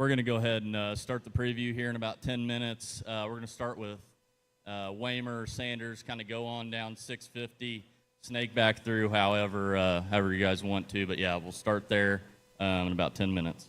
We're going to go ahead and start the preview here in about 10 minutes. We're going to start with Waymer, Sanders, kind of go on down 650, snake back through however you guys want to. But, yeah, we'll start there in about 10 minutes.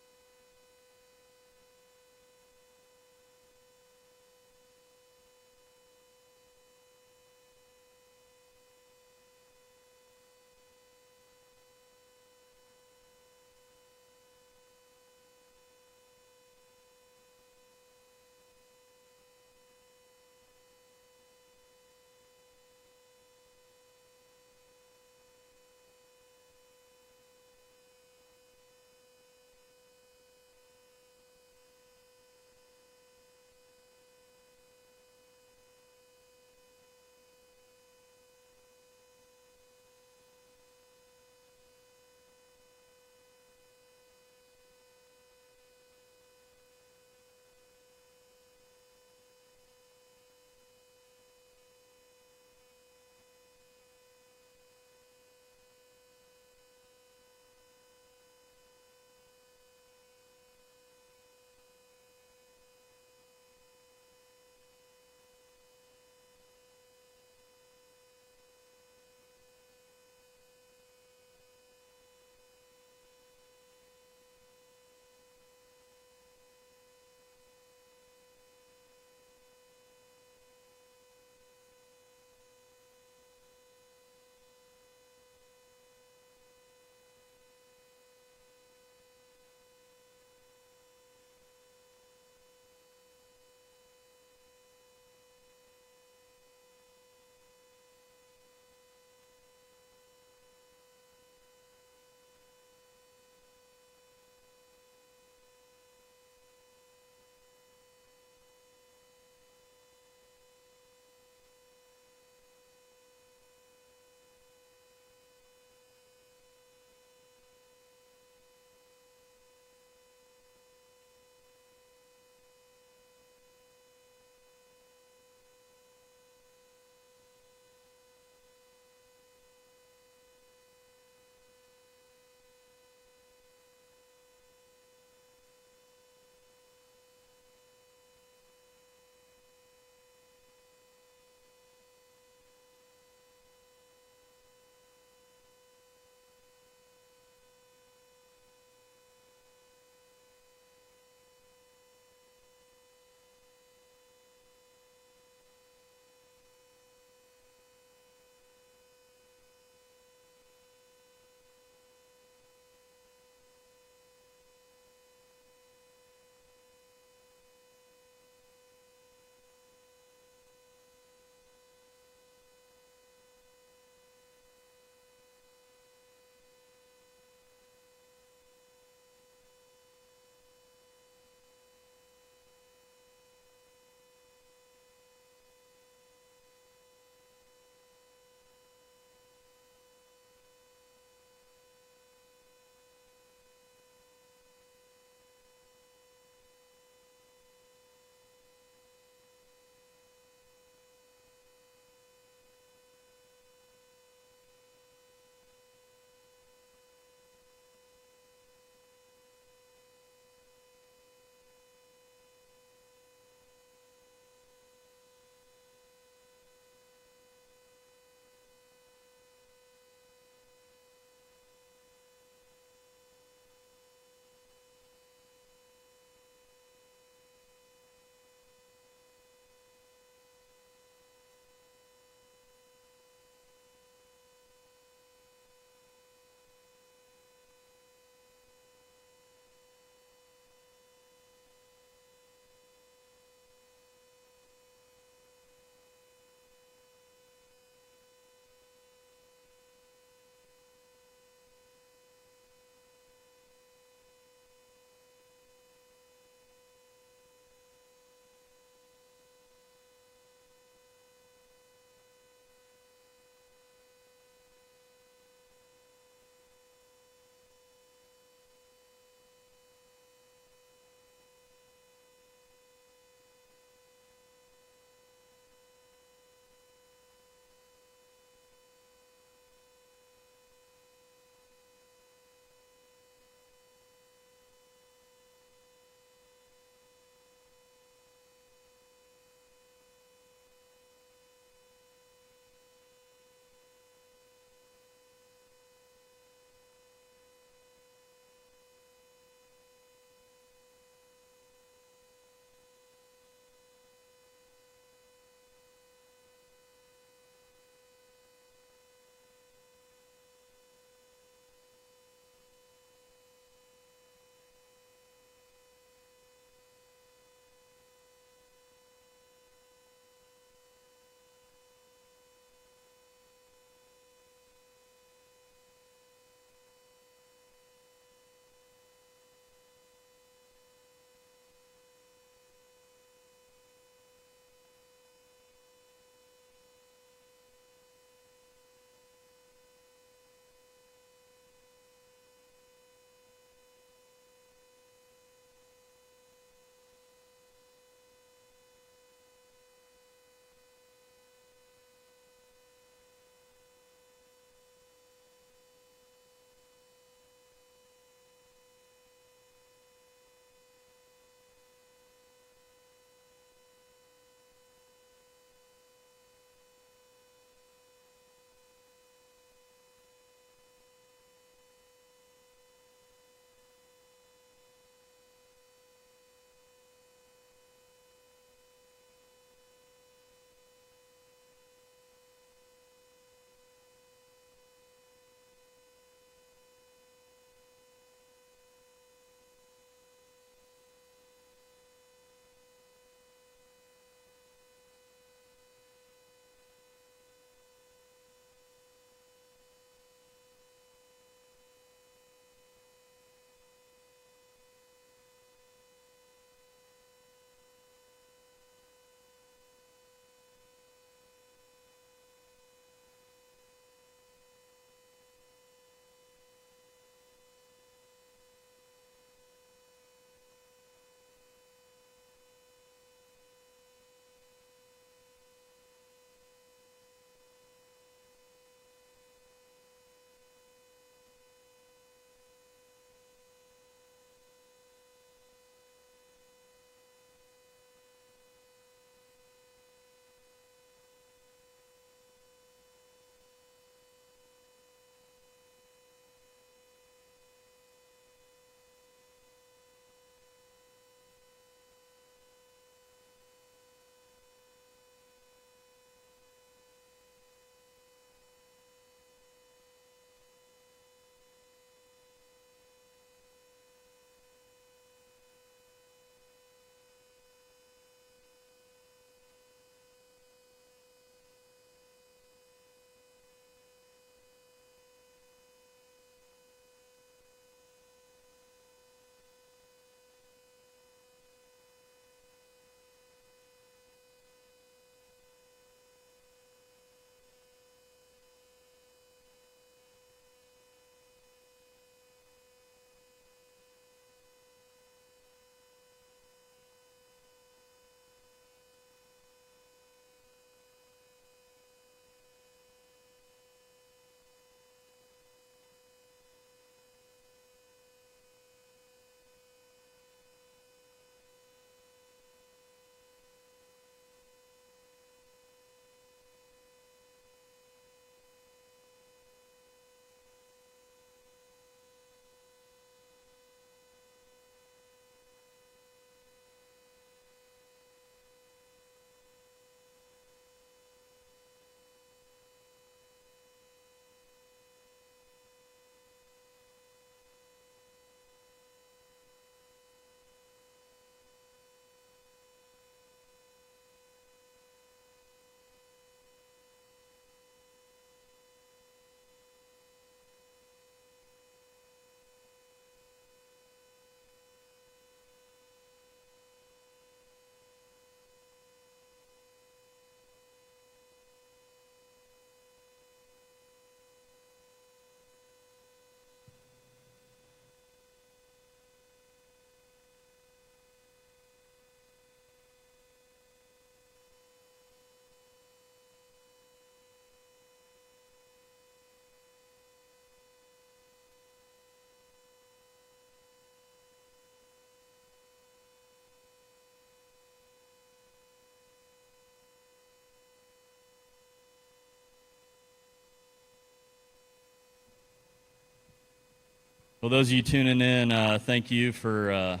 Well, those of you tuning in, thank you for,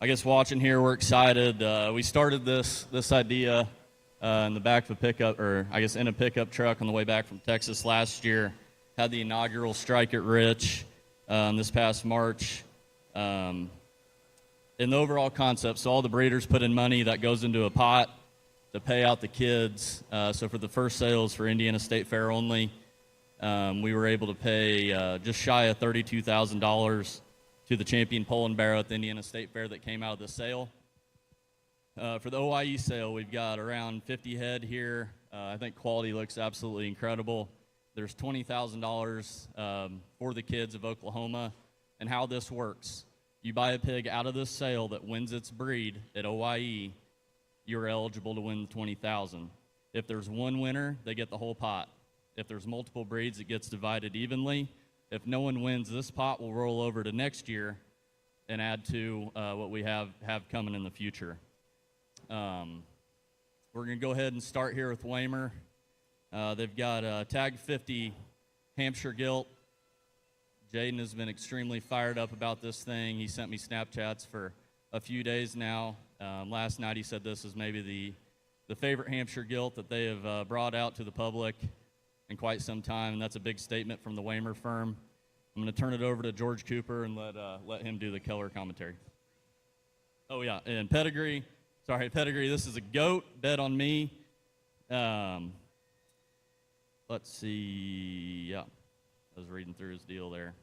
I guess, watching here. We're excited. We started this idea in the back of a pickup, or I guess in a pickup truck on the way back from Texas last year. Had the inaugural Strike It Rich this past March. In the overall concept, so all the breeders put in money that goes into a pot to pay out the kids. So for the first sales for Indiana State Fair only, we were able to pay just shy of $32,000 to the champion Poland Barrow at the Indiana State Fair that came out of the sale. For the OIE sale, we've got around 50 head here. I think quality looks absolutely incredible. There's $20,000 for the kids of Oklahoma. And how this works, you buy a pig out of this sale that wins its breed at OIE, you're eligible to win $20,000. If there's one winner, they get the whole pot. If there's multiple breeds, it gets divided evenly. If no one wins, this pot will roll over to next year and add to what we have coming in the future. We're going to go ahead and start here with Waymer. They've got a Tag 50 Hampshire Gilt. Jaden has been extremely fired up about this thing. He sent me Snapchats for a few days now. Last night he said this is maybe the favorite Hampshire Gilt that they have brought out to the public in quite some time, and that's a big statement from the Waymer firm. I'm going to turn it over to George Cooper and let him do the color commentary. Oh, yeah, and pedigree. Sorry, pedigree. This is a goat. Bet on me. Let's see. Yeah, I was reading through his deal there.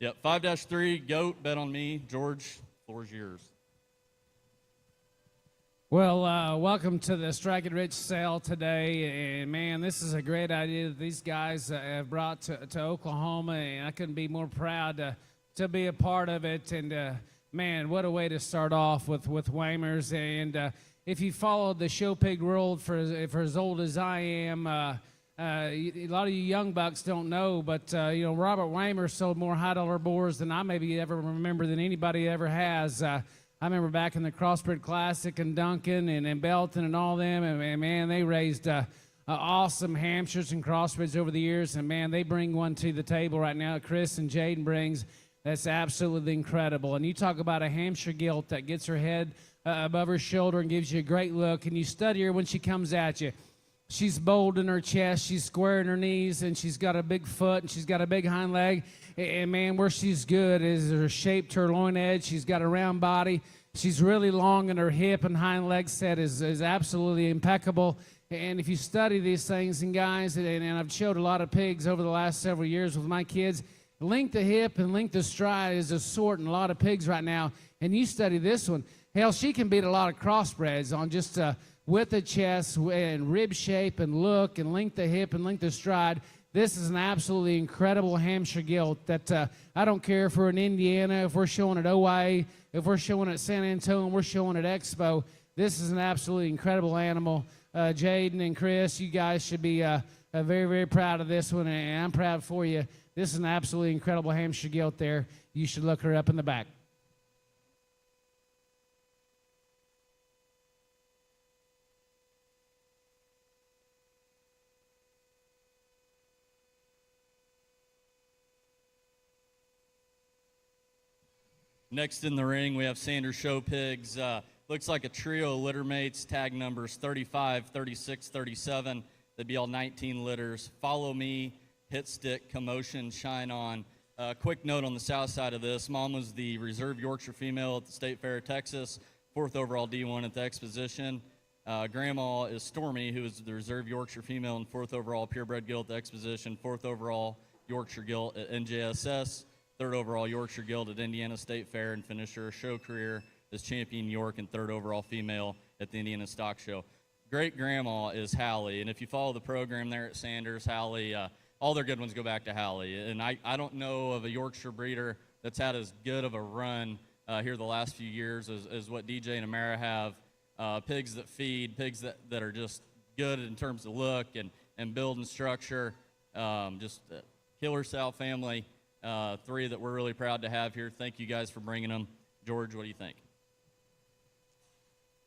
Yep, 5-3, goat. Bet on me. George, floor's yours. Well, welcome to the Strike It Rich sale today, and man, this is a great idea that these guys have brought to Oklahoma, and I couldn't be more proud to be a part of it. And man, what a way to start off with Waymers. And if you followed the show pig world for as old as I am, a lot of you young bucks don't know, but Robert Waymer sold more high dollar boars than I maybe ever remember than anybody ever has. I remember back in the Crossbred Classic and Duncan and Belton and all them, and man, they raised awesome Hampshires and Crossbreds over the years, and man, they bring one to the table right now. Chris and Jaden brings. That's absolutely incredible. And you talk about a Hampshire Gilt that gets her head above her shoulder and gives you a great look, and you study her when she comes at you. She's bold in her chest, she's square in her knees, and she's got a big foot, and she's got a big hind leg. And man, where she's good is her shape to her loin edge. She's got a round body. She's really long, and her hip and hind leg set is absolutely impeccable. And if you study these things, and guys, and I've showed a lot of pigs over the last several years with my kids, length of hip and length of stride is a sort in a lot of pigs right now. And you study this one. Hell, she can beat a lot of crossbreds on just width of chest and rib shape and look and length of hip and length of stride. This is an absolutely incredible Hampshire Gilt that I don't care if we're in Indiana, if we're showing at OIA, if we're showing at San Antonio, we're showing at Expo. This is an absolutely incredible animal. Jaden and Chris, you guys should be very, very proud of this one, and I'm proud for you. This is an absolutely incredible Hampshire Gilt there. You should look her up in the back. Next in the ring, we have Sanders Show Pigs. Looks like a trio of litter mates, tag numbers 35, 36, 37. They'd be all 19 litters. Follow Me, Hit Stick, Commotion, Shine On. Quick note on the south side of this. Mom was the reserve Yorkshire female at the State Fair of Texas, 4th overall D1 at the Exposition. Grandma is Stormy, who is the reserve Yorkshire female and 4th overall purebred gilt at the Exposition, 4th overall Yorkshire gilt at NJSS. 3rd overall Yorkshire Gilt at Indiana State Fair, and finished her show career as champion York and 3rd overall female at the Indiana Stock Show. Great grandma is Hallie, and if you follow the program there at Sanders, Hallie, all their good ones go back to Hallie. And I don't know of a Yorkshire breeder that's had as good of a run here the last few years as what DJ and Amara have. Pigs that feed, pigs that are just good in terms of look and build and structure. Just killer sow family. 3 that we're really proud to have here. Thank you guys for bringing them. George, what do you think?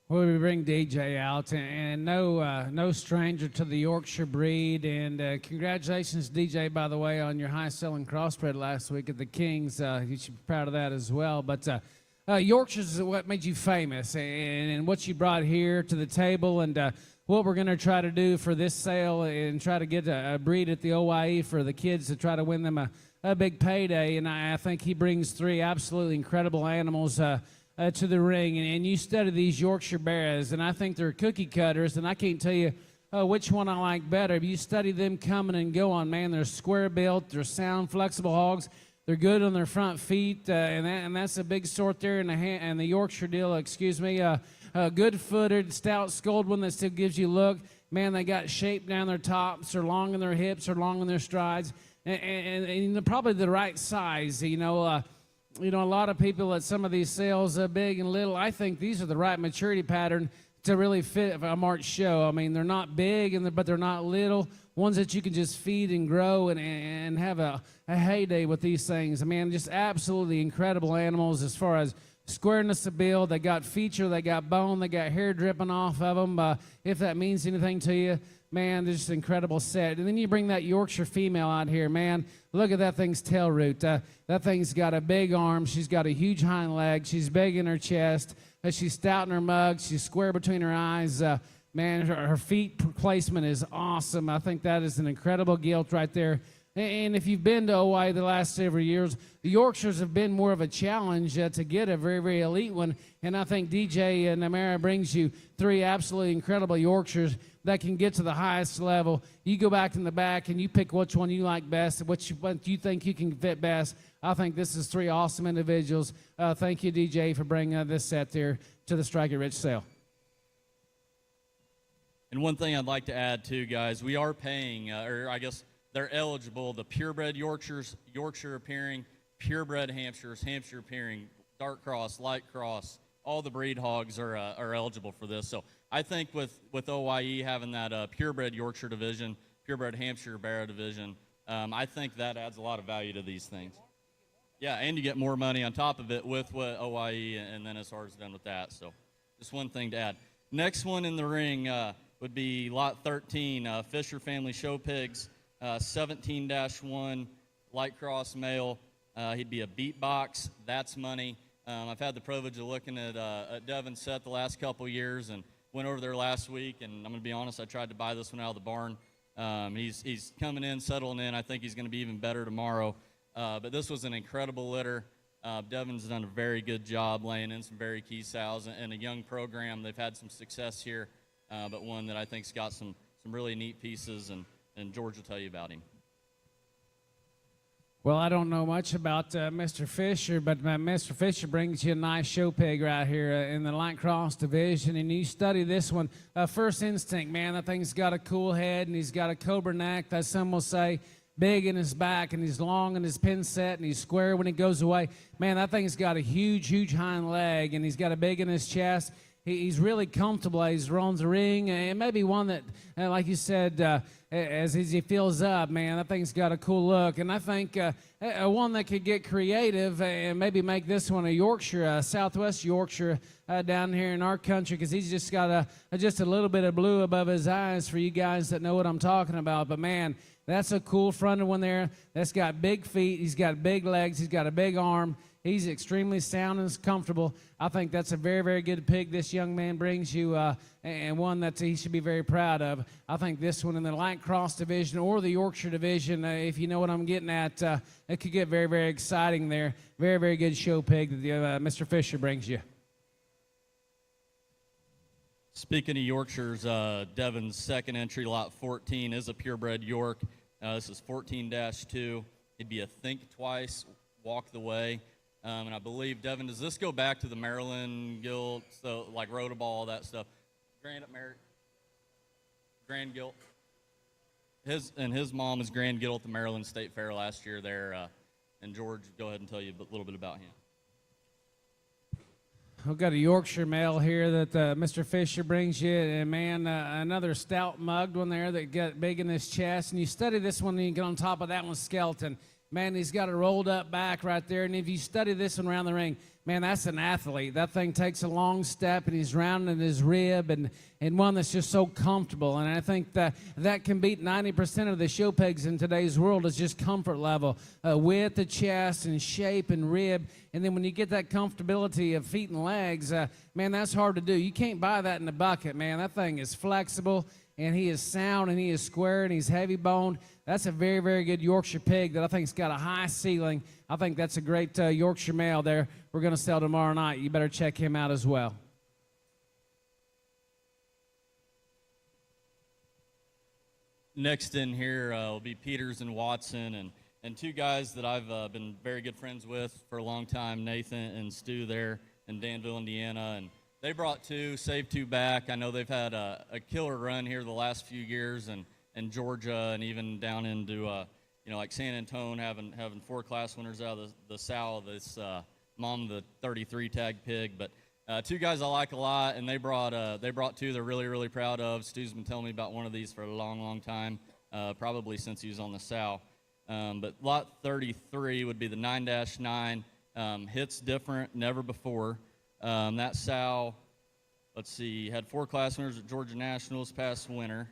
Well, we bring DJ out, and no stranger to the Yorkshire breed. And congratulations, DJ, by the way, on your high-selling crossbred last week at the Kings. You should be proud of that as well. But Yorkshire's is what made you famous, and what you brought here to the table, and what we're going to try to do for this sale, and try to get a breed at the OYE for the kids to try to win them a big payday. And I think he brings three absolutely incredible animals to the ring, and you study these Yorkshire Bears, and I think they're cookie cutters, and I can't tell you which one I like better. If you study them coming and going, man, they're square built, they're sound, flexible hogs, they're good on their front feet, and that's a big sort there in the Yorkshire deal. Excuse me, good footed, stout skulled one that still gives you look. Man, they got shape down their tops, they're long in their hips, they're long in their strides, and they're probably the right size. You know, a lot of people at some of these sales, big and little, I think these are the right maturity pattern to really fit a March show. I mean, they're not big, but they're not little. Ones that you can just feed and grow and have a heyday with these things. I mean, just absolutely incredible animals as far as squareness of build. They got feature, they got bone, they got hair dripping off of them. If that means anything to you, man, they're just an incredible set. And then you bring that Yorkshire female out here, man. Look at that thing's tail root. That thing's got a big arm. She's got a huge hind leg. She's big in her chest. She's stout in her mug. She's square between her eyes. Man, her feet placement is awesome. I think that is an incredible gilt right there. And if you've been to OI the last several years, the Yorkshires have been more of a challenge to get a very, very elite one. And I think DJ Namara brings you three absolutely incredible Yorkshires that can get to the highest level. You go back in the back and you pick which one you like best, what you think you can fit best. I think this is three awesome individuals. Thank you, DJ, for bringing this set there to the Strike It Rich sale. And one thing I'd like to add, too, guys, we are paying, or I guess they're eligible, the purebred Yorkshires, Yorkshire appearing, purebred Hampshires, Hampshire appearing, dark cross, light cross, all the breed hogs are eligible for this. So I think with OYE having that purebred Yorkshire division, purebred Hampshire Barrow division, I think that adds a lot of value to these things. Yeah, and you get more money on top of it with what OYE and then SR is done with that. So just one thing to add. Next one in the ring would be Lot 13, Fisher Family Show Pigs, 17-1, light cross male. He'd be a beatbox. That's money. I've had the privilege of looking at Devin's set the last couple years and went over there last week, and I'm going to be honest, I tried to buy this one out of the barn. He's coming in, settling in. I think he's going to be even better tomorrow. But this was an incredible litter. Devin's done a very good job laying in some very key sows and a young program. They've had some success here, but one that I think's got some really neat pieces, and George will tell you about him. Well, I don't know much about Mr. Fisher, but Mr. Fisher brings you a nice show pig right here in the light cross division, and you study this one. First instinct, man, that thing's got a cool head, and he's got a cobra neck, as some will say, big in his back, and he's long in his pin set, and he's square when he goes away. Man, that thing's got a huge, huge hind leg, and he's got a big in his chest. He's really comfortable. He's runs the ring, and maybe one that, like you said, as he fills up, man, that thing's got a cool look. And I think one that could get creative and maybe make this one a Yorkshire, Southwest Yorkshire down here in our country, because he's just got just a little bit of blue above his eyes for you guys that know what I'm talking about. But, man, that's a cool fronted one there. That's got big feet. He's got big legs. He's got a big arm. He's extremely sound and comfortable. I think that's a very, very good pig this young man brings you, and one that he should be very proud of. I think this one in the light cross division or the Yorkshire division, if you know what I'm getting at, it could get very, very exciting there. Very, very good show pig that Mr. Fisher brings you. Speaking of Yorkshires, Devin's second entry, Lot 14, is a purebred York. This is 14-2. It'd be a think twice, walk the way. And I believe, Devin, does this go back to the Maryland Guild, so like Rotoball, all that stuff? Grand Guild. His mom is Grand Guild at the Maryland State Fair last year there. And George, go ahead and tell you a little bit about him. We've got a Yorkshire male here that Mr. Fisher brings you, and man, another stout mugged one there that got big in his chest. And you study this one, and you get on top of that one's skeleton. Man, he's got a rolled up back right there. And if you study this one around the ring, man, that's an athlete. That thing takes a long step, and he's rounding his rib, and one that's just so comfortable. And I think that can beat 90% of the show pegs in today's world is just comfort level, width the chest and shape and rib. And then when you get that comfortability of feet and legs, man, that's hard to do. You can't buy that in a bucket, man. That thing is flexible, and he is sound, and he is square, and he's heavy boned. That's a very, very good Yorkshire pig that I think's got a high ceiling. I think that's a great Yorkshire male there. We're going to sell tomorrow night. You better check him out as well. Next in here will be Peters and Watson, and two guys that I've been very good friends with for a long time, Nathan and Stu there in Danville, Indiana. And they brought two, saved two back. I know they've had a killer run here the last few years, and Georgia, and even down into like San Antonio, having 4 class winners out of the sow. This Mom, the 33 tag pig. But two guys I like a lot, and they brought two they're really, really proud of. Stu's been telling me about one of these for a long, long time, probably since he was on the sow. But lot 33 would be the 9-9. Hits different, never before. That sow, let's see, had 4 class winners at Georgia Nationals past winter,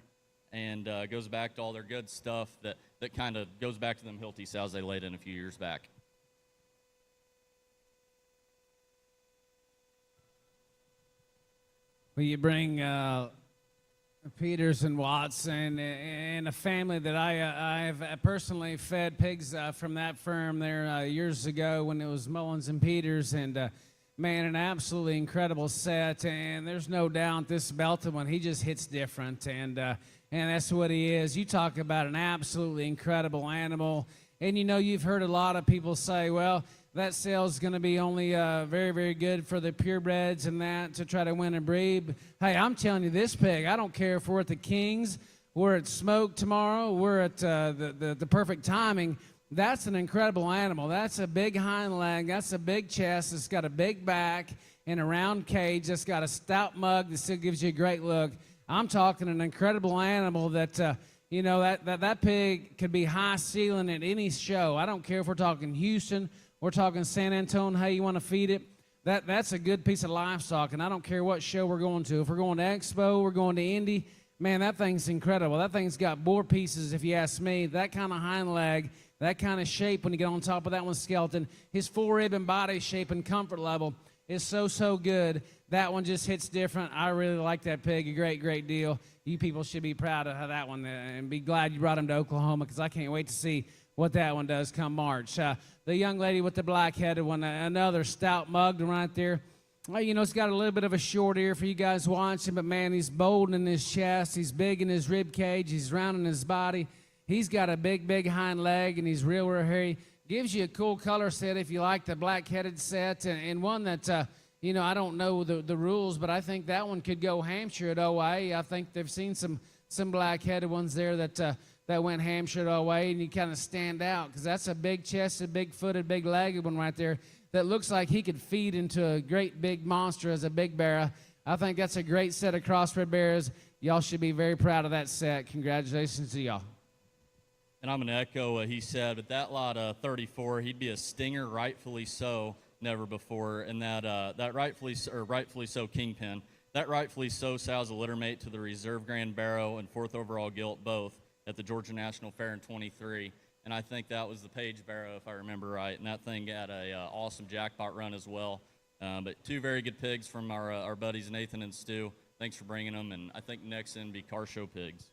and goes back to all their good stuff that kind of goes back to them Hilty sows they laid in a few years back. Well, you bring Peters and Watson and a family that I have personally fed pigs from that firm there years ago when it was Mullins and Peters, and man, an absolutely incredible set. And there's no doubt this Belton one, he just hits different, and that's what he is. You talk about an absolutely incredible animal, and you've heard a lot of people say, well, that sale's going to be only very, very good for the purebreds and that to try to win a breed. Hey, I'm telling you, this pig, I don't care if we're at the Kings, we're at Smoke tomorrow, we're at the Perfect Timing. That's an incredible animal. That's a big hind leg. That's a big chest. It's got a big back and a round cage. It's got a stout mug that still gives you a great look. I'm talking an incredible animal that, that pig could be high ceiling at any show. I don't care if we're talking Houston, we're talking San Antonio, how you want to feed it. That's a good piece of livestock, and I don't care what show we're going to. If we're going to Expo, we're going to Indy, man, that thing's incredible. That thing's got boar pieces, if you ask me. That kind of hind leg, that kind of shape when you get on top of that one skeleton. His full rib and body shape and comfort level is so good. That one just hits different. I really like that pig a great deal. You people should be proud of that one and be glad you brought him to Oklahoma, because I can't wait to see what that one does come March. The young lady with the black-headed one, another stout mug right there. Well, it's got a little bit of a short ear for you guys watching, but, man, he's bold in his chest. He's big in his rib cage. He's round in his body. He's got a big hind leg, and he's real hairy. Gives you a cool color set if you like the black-headed set, and one that, I don't know the rules, but I think that one could go Hampshire at OA. I think they've seen some black-headed ones there that went Hampshire at OA, and you kind of stand out because that's a big-chested, big-footed, big-legged one right there that looks like he could feed into a great big monster as a big bear. I think that's a great set of crossbred bears. Y'all should be very proud of that set. Congratulations to y'all. And I'm going to echo what he said, but that lot 34, he'd be a stinger, rightfully so, never before. And that rightfully so kingpin, that rightfully so sow's a litter mate to the Reserve Grand Barrow and 4th overall gilt both at the Georgia National Fair in 23. And I think that was the Page Barrow, if I remember right. And that thing got a awesome jackpot run as well. But two very good pigs from our buddies Nathan and Stu. Thanks for bringing them. And I think next in be Car Show pigs.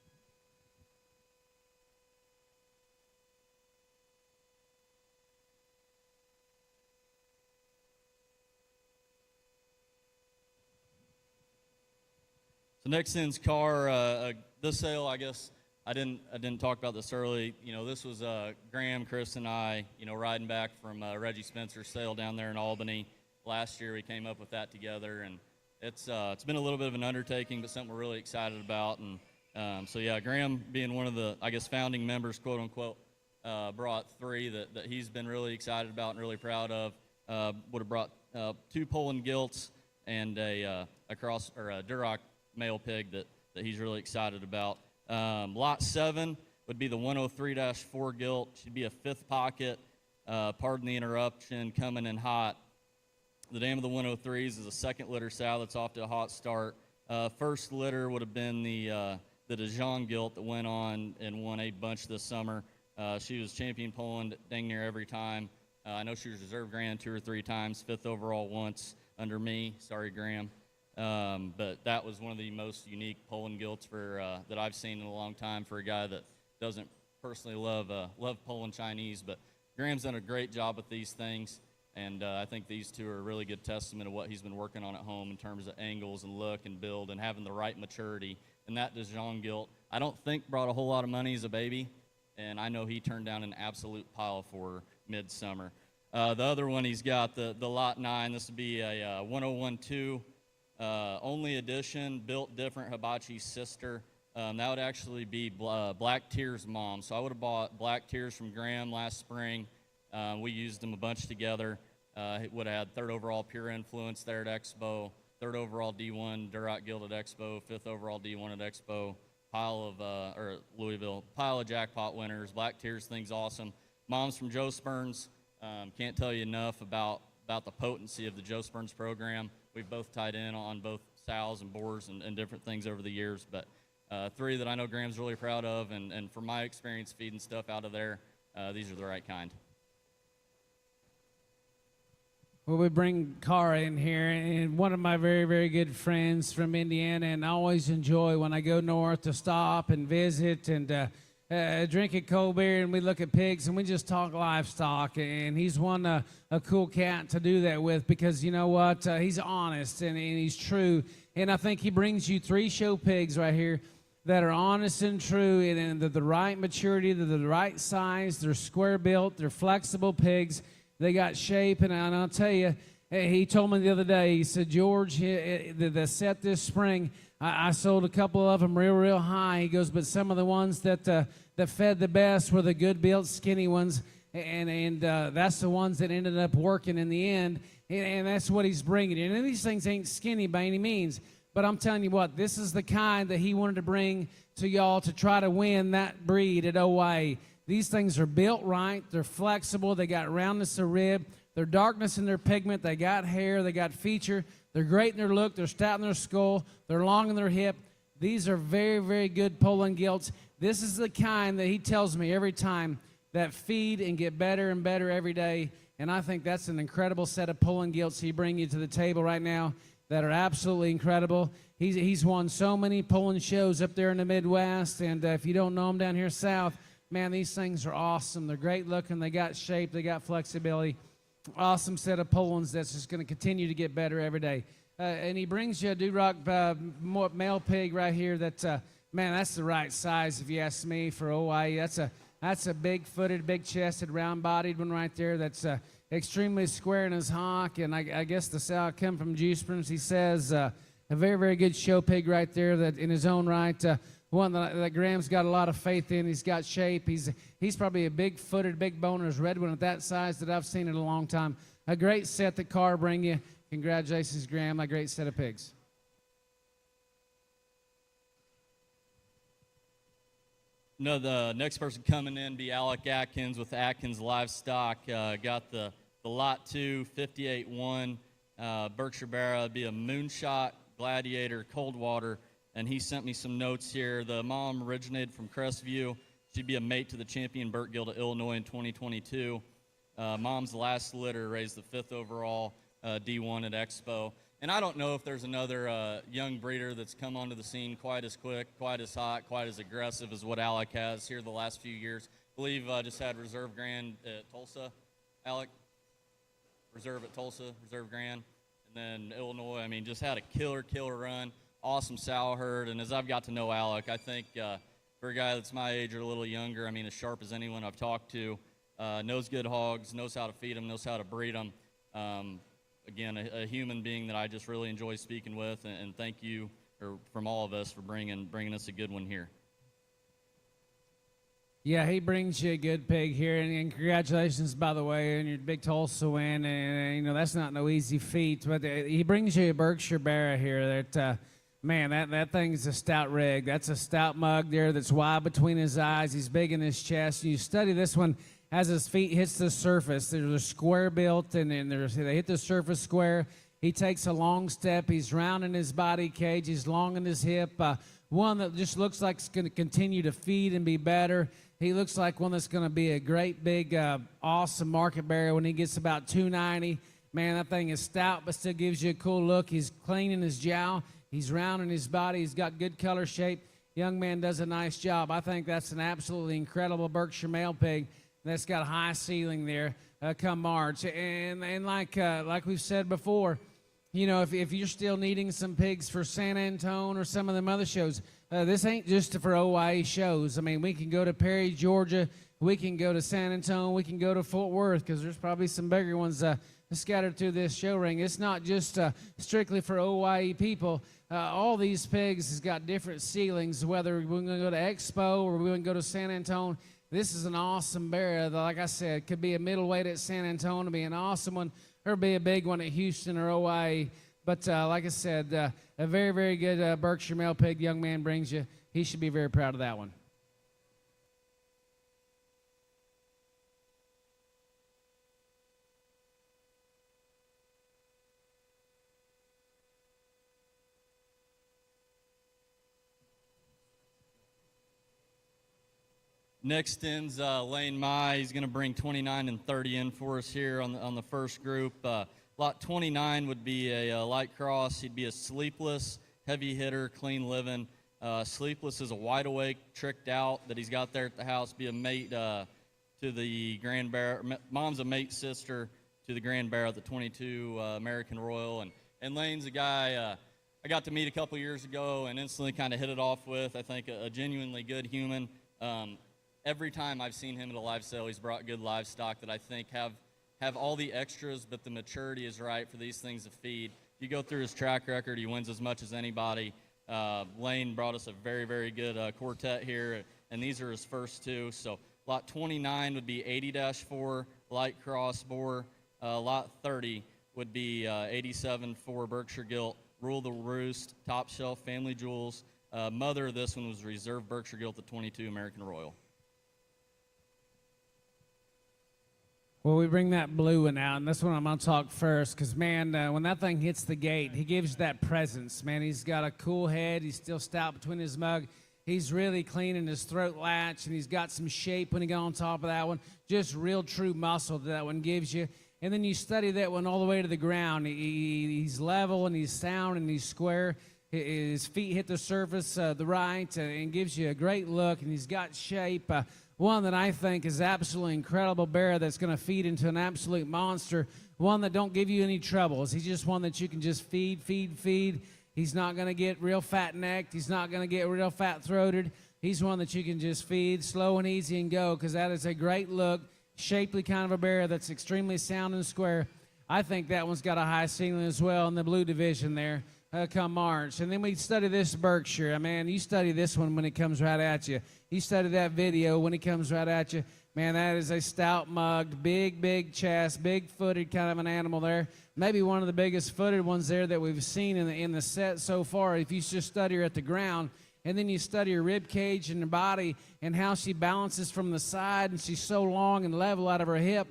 So next in's Car. This sale, I guess, I didn't talk about this early. This was Graham, Chris, and I, riding back from Reggie Spencer's sale down there in Albany. Last year we came up with that together, and it's been a little bit of an undertaking, but something we're really excited about. And so yeah, Graham, being one of the, I guess, founding members, quote unquote, brought 3 that he's been really excited about and really proud of. Would have brought 2 Poland gilts and a Duroc male pig that he's really excited about. Lot 7 would be the 103-4 gilt. She'd be a 5th pocket, pardon the interruption, coming in hot. The dam of the 103s is a 2nd litter sow that's off to a hot start. First litter would have been the Dijon gilt that went on and won a bunch this summer. She was champion Poland dang near every time. I know she was reserve grand 2 or 3 times, 5th overall once under me. Sorry, Graham. But that was one of the most unique Poland gilts that I've seen in a long time for a guy that doesn't personally love Poland Chinese. But Graham's done a great job with these things, and I think these two are a really good testament of what he's been working on at home in terms of angles and look and build and having the right maturity. And that Dijon gilt, I don't think brought a whole lot of money as a baby, and I know he turned down an absolute pile for midsummer. The other one he's got, the Lot 9, this would be a 1012 only edition, built different, Hibachi's sister. That would actually be Black Tear's mom. So I would have bought Black Tears from Graham last spring. We used them a bunch together. It would have had 3rd overall Pure Influence there at Expo, 3rd overall D1 Duroc Gilt at Expo, 5th overall D1 at Expo, or Louisville, pile of jackpot winners. Black Tears thing's awesome. Mom's from Joe Spurns. Can't tell you enough about the potency of the Joe Spurns program. We've both tied in on both sows and boars and different things over the years, but 3 that I know Graham's really proud of, and from my experience feeding stuff out of there, these are the right kind. Well, we bring Cara in here, and one of my very, very good friends from Indiana, and I always enjoy when I go north to stop and visit and drink a cold beer, and we look at pigs, and we just talk livestock, and he's one a cool cat to do that with, because you know what? He's honest, and he's true, and I think he brings you 3 show pigs right here that are honest and true, and they're the right maturity, they're the right size, they're square built, they're flexible pigs. They got shape, and I'll tell you, he told me the other day, he said, George, the set this spring, I sold a couple of them real high. He goes, but some of the ones that fed the best were the good-built, skinny ones, and that's the ones that ended up working in the end, and that's what he's bringing. And these things ain't skinny by any means, but I'm telling you what, this is the kind that he wanted to bring to y'all to try to win that breed at OYA. These things are built right, they're flexible, they got roundness of rib, they're darkness in their pigment, they got hair, they got feature, they're great in their look, they're stout in their skull, they're long in their hip. These are very, very good Poland gilts. This is the kind that he tells me every time that feed and get better and better every day, and I think that's an incredible set of Poland gilts he brings you to the table right now that are absolutely incredible. He's won so many Poland shows up there in the Midwest, and if you don't know him down here south, man, these things are awesome. They're great looking. They got shape. They got flexibility. Awesome set of Polands that's just going to continue to get better every day. And he brings you a Duroc male pig right here that, man, that's the right size if you ask me for OYE. That's a big-footed, big-chested, round-bodied one right there that's extremely square in his hock. And I guess the sow come from Juice Springs. He says a very, very good show pig right there that in his own right, one that Graham's got a lot of faith in. He's got shape. He's probably a big-footed, big-boners red one at that size that I've seen in a long time. A great set that Carr bring you. Congratulations, Graham. A great set of pigs. No, the next person coming in be Alec Atkins with Atkins Livestock. Got the Lot 2, 58-1, Berkshire Barra. Be a Moonshot, Gladiator, Coldwater. And he sent me some notes here. The mom originated from Crestview. She'd be a mate to the champion Burt Gilt of Illinois in 2022. Mom's last litter raised the 5th overall D1 at Expo. And I don't know if there's another young breeder that's come onto the scene quite as quick, quite as hot, quite as aggressive as what Alec has here the last few years. I believe just had Reserve Grand at Tulsa, Alec. Reserve at Tulsa, Reserve Grand. And then Illinois, I mean, just had a killer run. Awesome sow herd, and as I've got to know Alec, I think for a guy that's my age or a little younger, I mean, as sharp as anyone I've talked to, knows good hogs, knows how to feed them, knows how to breed them. Again, a human being that I just really enjoy speaking with, and thank you from all of us for bringing us a good one here. Yeah, he brings you a good pig here, and congratulations, by the way, on your big Tulsa win. And you know that's not no easy feat, but he brings you a Berkshire Barra here that Man, that thing's a stout rig. That's a stout mug there that's wide between his eyes. He's big in his chest. You study this one as his feet hits the surface. There's a square built, and then they hit the surface square. He takes a long step. He's round in his body cage. He's long in his hip. One that just looks like it's going to continue to feed and be better. He looks like one that's going to be a great, big, awesome market barrier when he gets about 290. Man, that thing is stout, but still gives you a cool look. He's clean in his jowl. He's round in his body. He's got good color shape. Young man does a nice job. I think that's an absolutely incredible Berkshire male pig that's got a high ceiling there come March. And like we've said before, you know, if you're still needing some pigs for San Antone or some of them other shows, this ain't just for OYE shows. I mean, we can go to Perry, Georgia. We can go to San Antone. We can go to Fort Worth because there's probably some bigger ones scattered through this show ring. It's not just strictly for OYE people. All these pigs has got different ceilings, whether we're going to go to Expo or we're going to go to San Antone. This is an awesome bear that, like I said, could be a middleweight at San Antone, be an awesome one, or be a big one at Houston or OYE. But like I said, a very, very good Berkshire male pig young man brings you. He should be very proud of that one. Next in's Lane Mai. He's going to bring 29 and 30 in for us here on the first group. Lot 29 would be a light cross. He'd be a sleepless, heavy hitter, clean living. Sleepless is a wide awake, tricked out that he's got there at the house. Be a mate to the Grand Bear. Mom's a mate sister to the Grand Bear at the 22 American Royal. And Lane's a guy I got to meet a couple years ago and instantly kind of hit it off with. I think a genuinely good human. Every time I've seen him at a live sale, he's brought good livestock that I think have all the extras, but the maturity is right for these things to feed. If you go through his track record, he wins as much as anybody. Lane brought us a very, very good quartet here, and these are his first two. So lot 29 would be 80-4 light cross boar. Lot 30 would be 87-4 Berkshire Gilt, Rule the Roost, Top Shelf, Family Jewels. Mother of this one was Reserve Berkshire Gilt, the 22 American Royal. Well, we bring that blue one out, and this one I'm going to talk first because, man, when that thing hits the gate, he gives that presence. Man, he's got a cool head. He's still stout between his mug. He's really clean in his throat latch, and he's got some shape when he got on top of that one. Just real true muscle that one gives you. And then you study that one all the way to the ground. He's level, and he's sound, and he's square. His feet hit the surface the right and gives you a great look, and he's got shape. One that I think is absolutely incredible bear that's going to feed into an absolute monster. One that don't give you any troubles. He's just one that you can just feed. He's not going to get real fat-necked. He's not going to get real fat-throated. He's one that you can just feed slow and easy and go because that is a great look, shapely kind of a bear that's extremely sound and square. I think that one's got a high ceiling as well in the blue division there. Come March. And then we study this Berkshire. Man, you study this one when it comes right at you. You study that video when it comes right at you. Man, that is a stout mugged, big chest, big-footed kind of an animal there. Maybe one of the biggest footed ones there that we've seen in the set so far. If you just study her at the ground, and then you study her rib cage and her body and how she balances from the side, and she's so long and level out of her hip,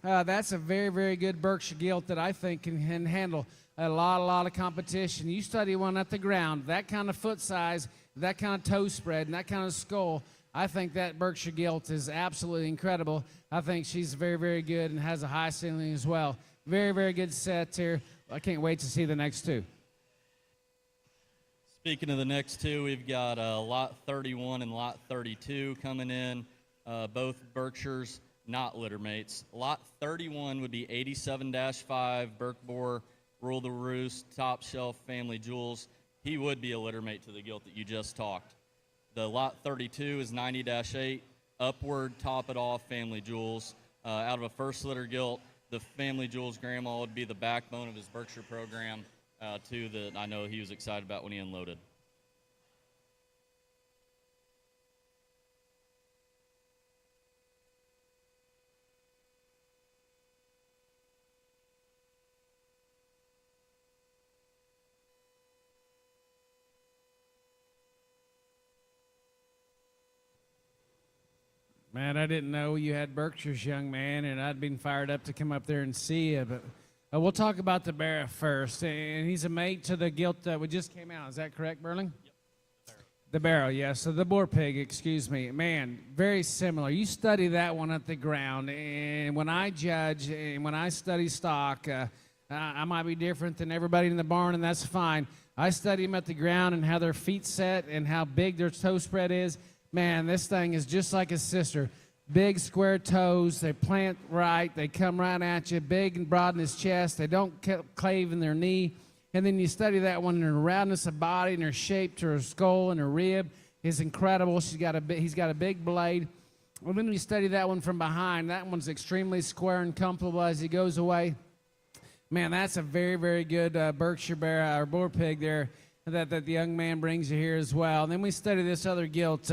that's a very, very good Berkshire Gilt that I think can handle a lot of competition. You study one at the ground, that kind of foot size, that kind of toe spread, and that kind of skull, I think that Berkshire Gilt is absolutely incredible. I think she's very, very good and has a high ceiling as well. Very, very good set here. I can't wait to see the next two. Speaking of the next two, we've got lot 31 and lot 32 coming in, both Berkshires, not litter mates. Lot 31 would be 87-5 Berk Boar, Rule the Roost, Top Shelf, Family Jewels. He would be a litter mate to the gilt that you just talked. The lot 32 is 90-8, Upward, Top It Off, Family Jewels. Out of a first litter gilt, the Family Jewels grandma would be the backbone of his Berkshire program, too, that I know he was excited about when he unloaded. Man, I didn't know you had Berkshires, young man, and I'd been fired up to come up there and see you. But we'll talk about the bear first. And he's a mate to the gilt that just came out. Is that correct, Burling? Yep. The barrel, yeah. So the boar pig, excuse me. Man, very similar. You study that one at the ground. And when I judge and when I study stock, I might be different than everybody in the barn, and that's fine. I study them at the ground and how their feet set and how big their toe spread is. Man, this thing is just like his sister. Big square toes, they plant right, they come right at you, big and broad in his chest, they don't clave in their knee. And then you study that one, and her roundness of body and her shape to her skull and her rib is incredible. He's got a big blade. Well, then you study that one from behind. That one's extremely square and comfortable as he goes away. Man, that's a very, very good Berkshire bear or boar pig there that the young man brings you here as well. And then we study this other gilt.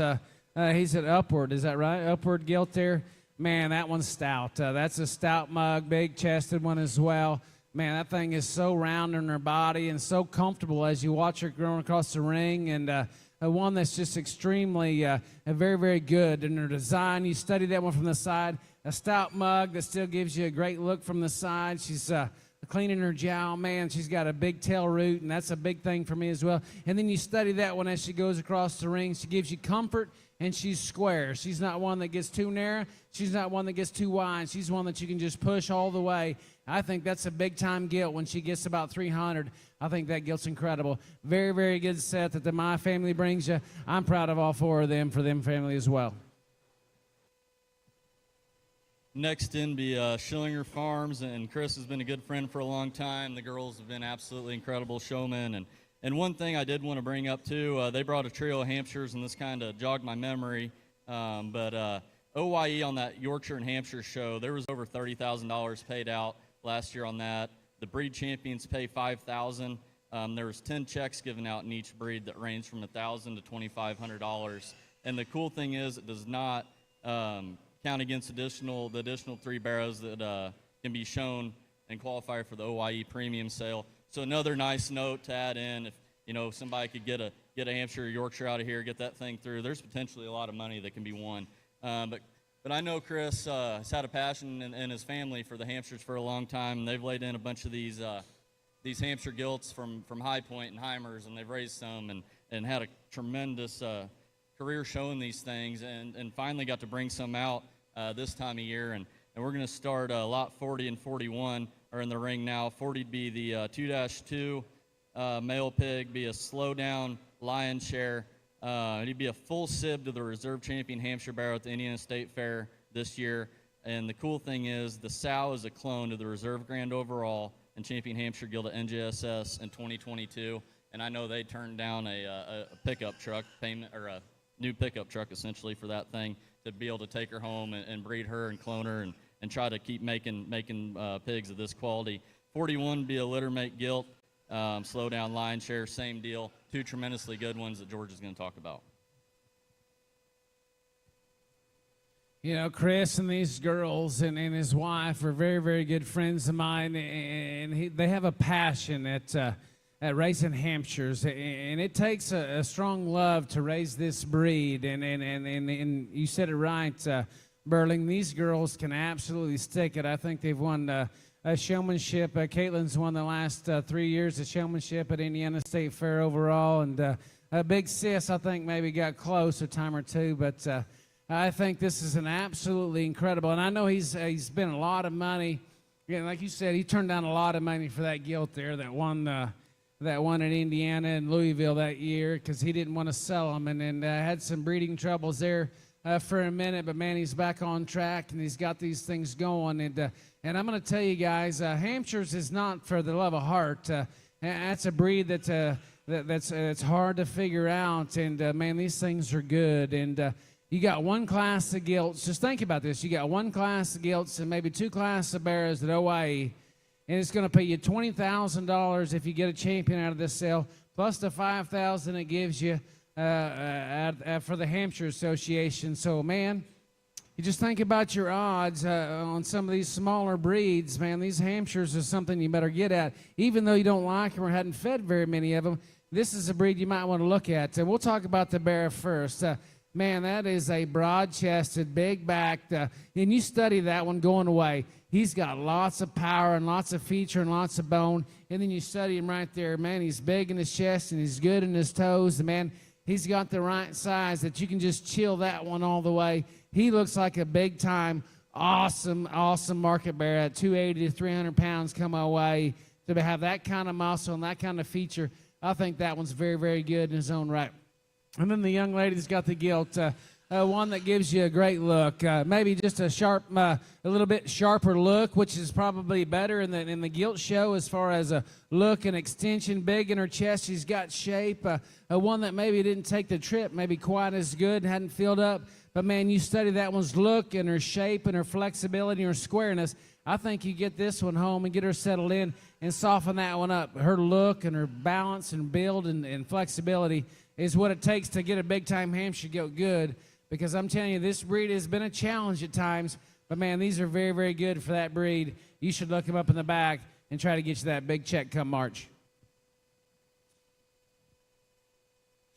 He's at Upward, is that right? Upward gilt there. Man, that one's stout. That's a stout mug, big-chested one as well. Man, that thing is so round in her body and so comfortable as you watch her going across the ring. And one that's just extremely, very, very good in her design. You study that one from the side. A stout mug that still gives you a great look from the side. She's cleaning her jowl. Man, she's got a big tail root, and that's a big thing for me as well. And then you study that one as she goes across the ring. She gives you comfort, and she's square. She's not one that gets too narrow. She's not one that gets too wide. She's one that you can just push all the way. I think that's a big-time gilt when she gets about 300. I think that gilt's incredible. Very, very good set that the My family brings you. I'm proud of all four of them for them family as well. Next in be Schillinger Farms, and Chris has been a good friend for a long time. The girls have been absolutely incredible showmen. And one thing I did want to bring up, too, they brought a trio of Hampshires, and this kind of jogged my memory. But OYE on that Yorkshire and Hampshire show, there was over $30,000 paid out last year on that. The breed champions pay $5,000. There was 10 checks given out in each breed that range from $1,000 to $2,500. And the cool thing is it does not count against the additional 3 barrows that can be shown and qualify for the OYE premium sale. So another nice note to add in, if somebody could get a Hampshire or Yorkshire out of here, get that thing through, there's potentially a lot of money that can be won. But I know Chris has had a passion in his family for the Hampshires for a long time, and they've laid in a bunch of these Hampshire gilts from High Point and Heimers, and they've raised some and had a tremendous career showing these things, and finally got to bring some out this time of year. And we're going to start lot 40 and 41 are in the ring now. 40 would be the 2-2 male pig, be a slow down lion share. He'd be a full sib to the reserve champion Hampshire barrow at the Indiana State Fair this year. And the cool thing is the sow is a clone to the reserve grand overall and champion Hampshire Guild at NJSS in 2022. And I know they turned down a pickup truck payment, or a new pickup truck essentially for that thing, to be able to take her home and breed her and clone her and try to keep making pigs of this quality. 41 would be a litter mate gilt, slow down lion share, same deal. 2 tremendously good ones that George is going to talk about. You know, Chris and these girls and his wife are very, very good friends of mine, and they have a passion at raising Hampshires, and it takes a strong love to raise this breed. And you said it right, Burling. These girls can absolutely stick it. I think they've won a showmanship. Caitlin's won the last 3 years of showmanship at Indiana State Fair overall, and Big Sis, I think, maybe got close a time or two, but I think this is an absolutely incredible. And I know he's spent a lot of money. Yeah, like you said, he turned down a lot of money for that gilt there that won at Indiana and Louisville that year because he didn't want to sell them, and had some breeding troubles there for a minute. But man, he's back on track and he's got these things going. And I'm going to tell you guys, Hampshires is not for the love of heart. That's a breed that's hard to figure out. And man, these things are good. And you got one class of gilts. Just think about this. You got one class of gilts and maybe 2 classes of barrows at OYE. And it's going to pay you $20,000 if you get a champion out of this sale, plus the $5,000 it gives you for the Hampshire Association. So, man, you just think about your odds on some of these smaller breeds. Man, these Hampshires are something you better get at. Even though you don't like them or hadn't fed very many of them, this is a breed you might want to look at. And we'll talk about the bear first. Man, that is a broad-chested, big-backed, and you study that one going away. He's got lots of power and lots of feature and lots of bone. And then you study him right there. Man, he's big in his chest and he's good in his toes. And man, he's got the right size that you can just chill that one all the way. He looks like a big-time, awesome market bear at 280 to 300 pounds come our way. To have that kind of muscle and that kind of feature, I think that one's very, very good in his own right. And then the young lady's got the gilt. One that gives you a great look, maybe just a little bit sharper look, which is probably better in the gilt show as far as a look and extension. Big in her chest, she's got shape. One that maybe didn't take the trip, maybe quite as good, hadn't filled up. But man, you study that one's look and her shape and her flexibility and her squareness. I think you get this one home and get her settled in and soften that one up. Her look and her balance and build and flexibility is what it takes to get a big-time Hampshire goat good. Because I'm telling you, this breed has been a challenge at times. But, man, these are very, very good for that breed. You should look them up in the back and try to get you that big check come March.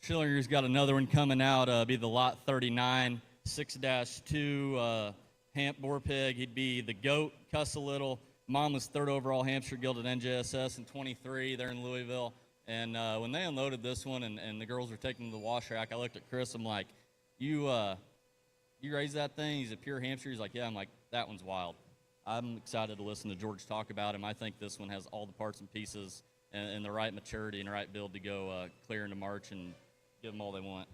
Schillinger's got another one coming out. Be the Lot 39, 6-2 Hamp Boar Pig. He'd be the goat, cuss a little. Mom was 3rd overall Hampshire gilded NJSS in 23 there in Louisville. And when they unloaded this one and the girls were taking to the wash rack, I looked at Chris. I'm like, you raised that thing? He's a pure Hampshire. He's like, yeah. I'm like, that one's wild. I'm excited to listen to George talk about him. I think this one has all the parts and pieces and the right maturity and the right build to go clear into March and give them all they want.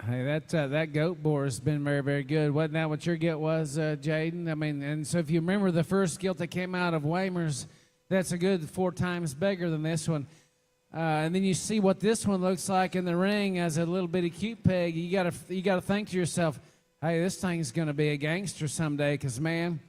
Hey, that goat boar has been very, very good. Wasn't that what your gilt was, Jaden? I mean, and so if you remember the first gilt that came out of Waymer's, that's a good 4 times bigger than this one. And then you see what this one looks like in the ring as a little bitty cute pig. You gotta think to yourself, hey, this thing's gonna be a gangster someday. Because man,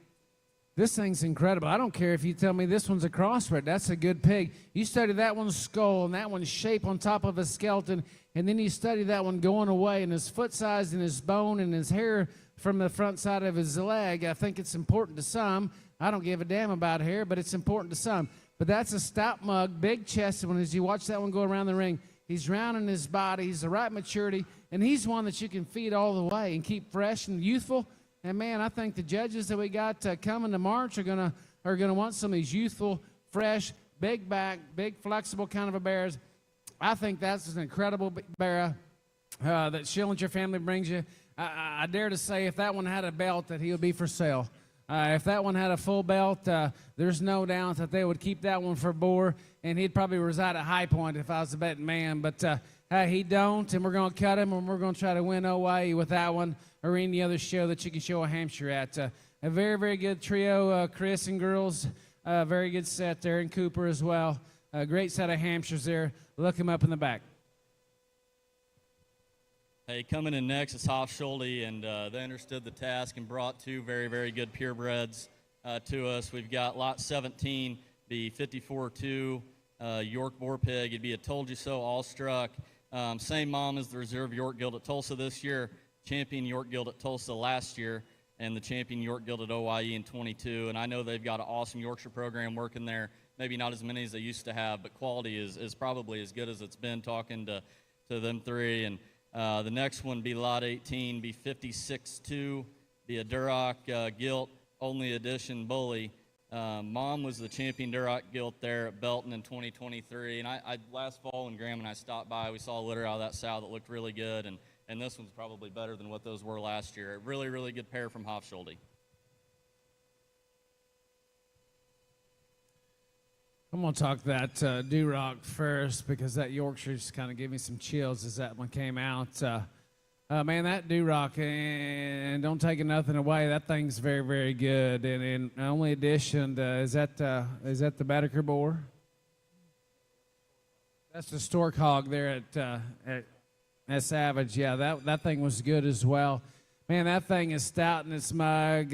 this thing's incredible. I don't care if you tell me this one's a crossbred. That's a good pig. You study that one's skull and that one's shape on top of his skeleton, and then you study that one going away and his foot size and his bone and his hair from the front side of his leg. I think it's important to some. I don't give a damn about hair, but it's important to some. But that's a stout mug, big chested one. As you watch that one go around the ring, he's rounding his body. He's the right maturity, and he's one that you can feed all the way and keep fresh and youthful. And man, I think the judges that we got coming to March are gonna want some of these youthful, fresh, big back, big flexible kind of a bears. I think that's an incredible bear that Schillinger family brings you. I dare to say, if that one had a belt, that he would be for sale. If that one had a full belt, there's no doubt that they would keep that one for boar, and he'd probably reside at High Point if I was a betting man. But he don't, and we're going to cut him, and we're going to try to win OA with that one or any other show that you can show a Hampshire at. A very, very good trio, Chris and girls. Very good set there, and Cooper as well. A great set of Hampshires there. Look him up in the back. Hey, coming in next is Hofschulde, and they understood the task and brought 2 very, very good purebreds to us. We've got Lot 17, the 54-2 York Boar Pig. It'd be a Told You So All-Struck. Same mom as the Reserve York Guild at Tulsa this year, champion York Guild at Tulsa last year, and the champion York Guild at OIE in 22. And I know they've got an awesome Yorkshire program working there. Maybe not as many as they used to have, but quality is probably as good as it's been talking to them 3. And the next one be Lot 18, be 56-2, be a Duroc Gilt, only edition bully. Mom was the champion Duroc Gilt there at Belton in 2023. And I last fall when Graham and I stopped by, we saw a litter out of that sow that looked really good. And this one's probably better than what those were last year. A really, really good pair from Hofschulde. I'm going to talk that Duroc first, because that Yorkshire just kind of gave me some chills as that one came out. Man, that Duroc, and don't take nothing away, that thing's very, very good. And in only edition, is that the Baedeker boar? That's the Stork Hog there at Savage. Yeah, that thing was good as well. Man, that thing is stout in its mug.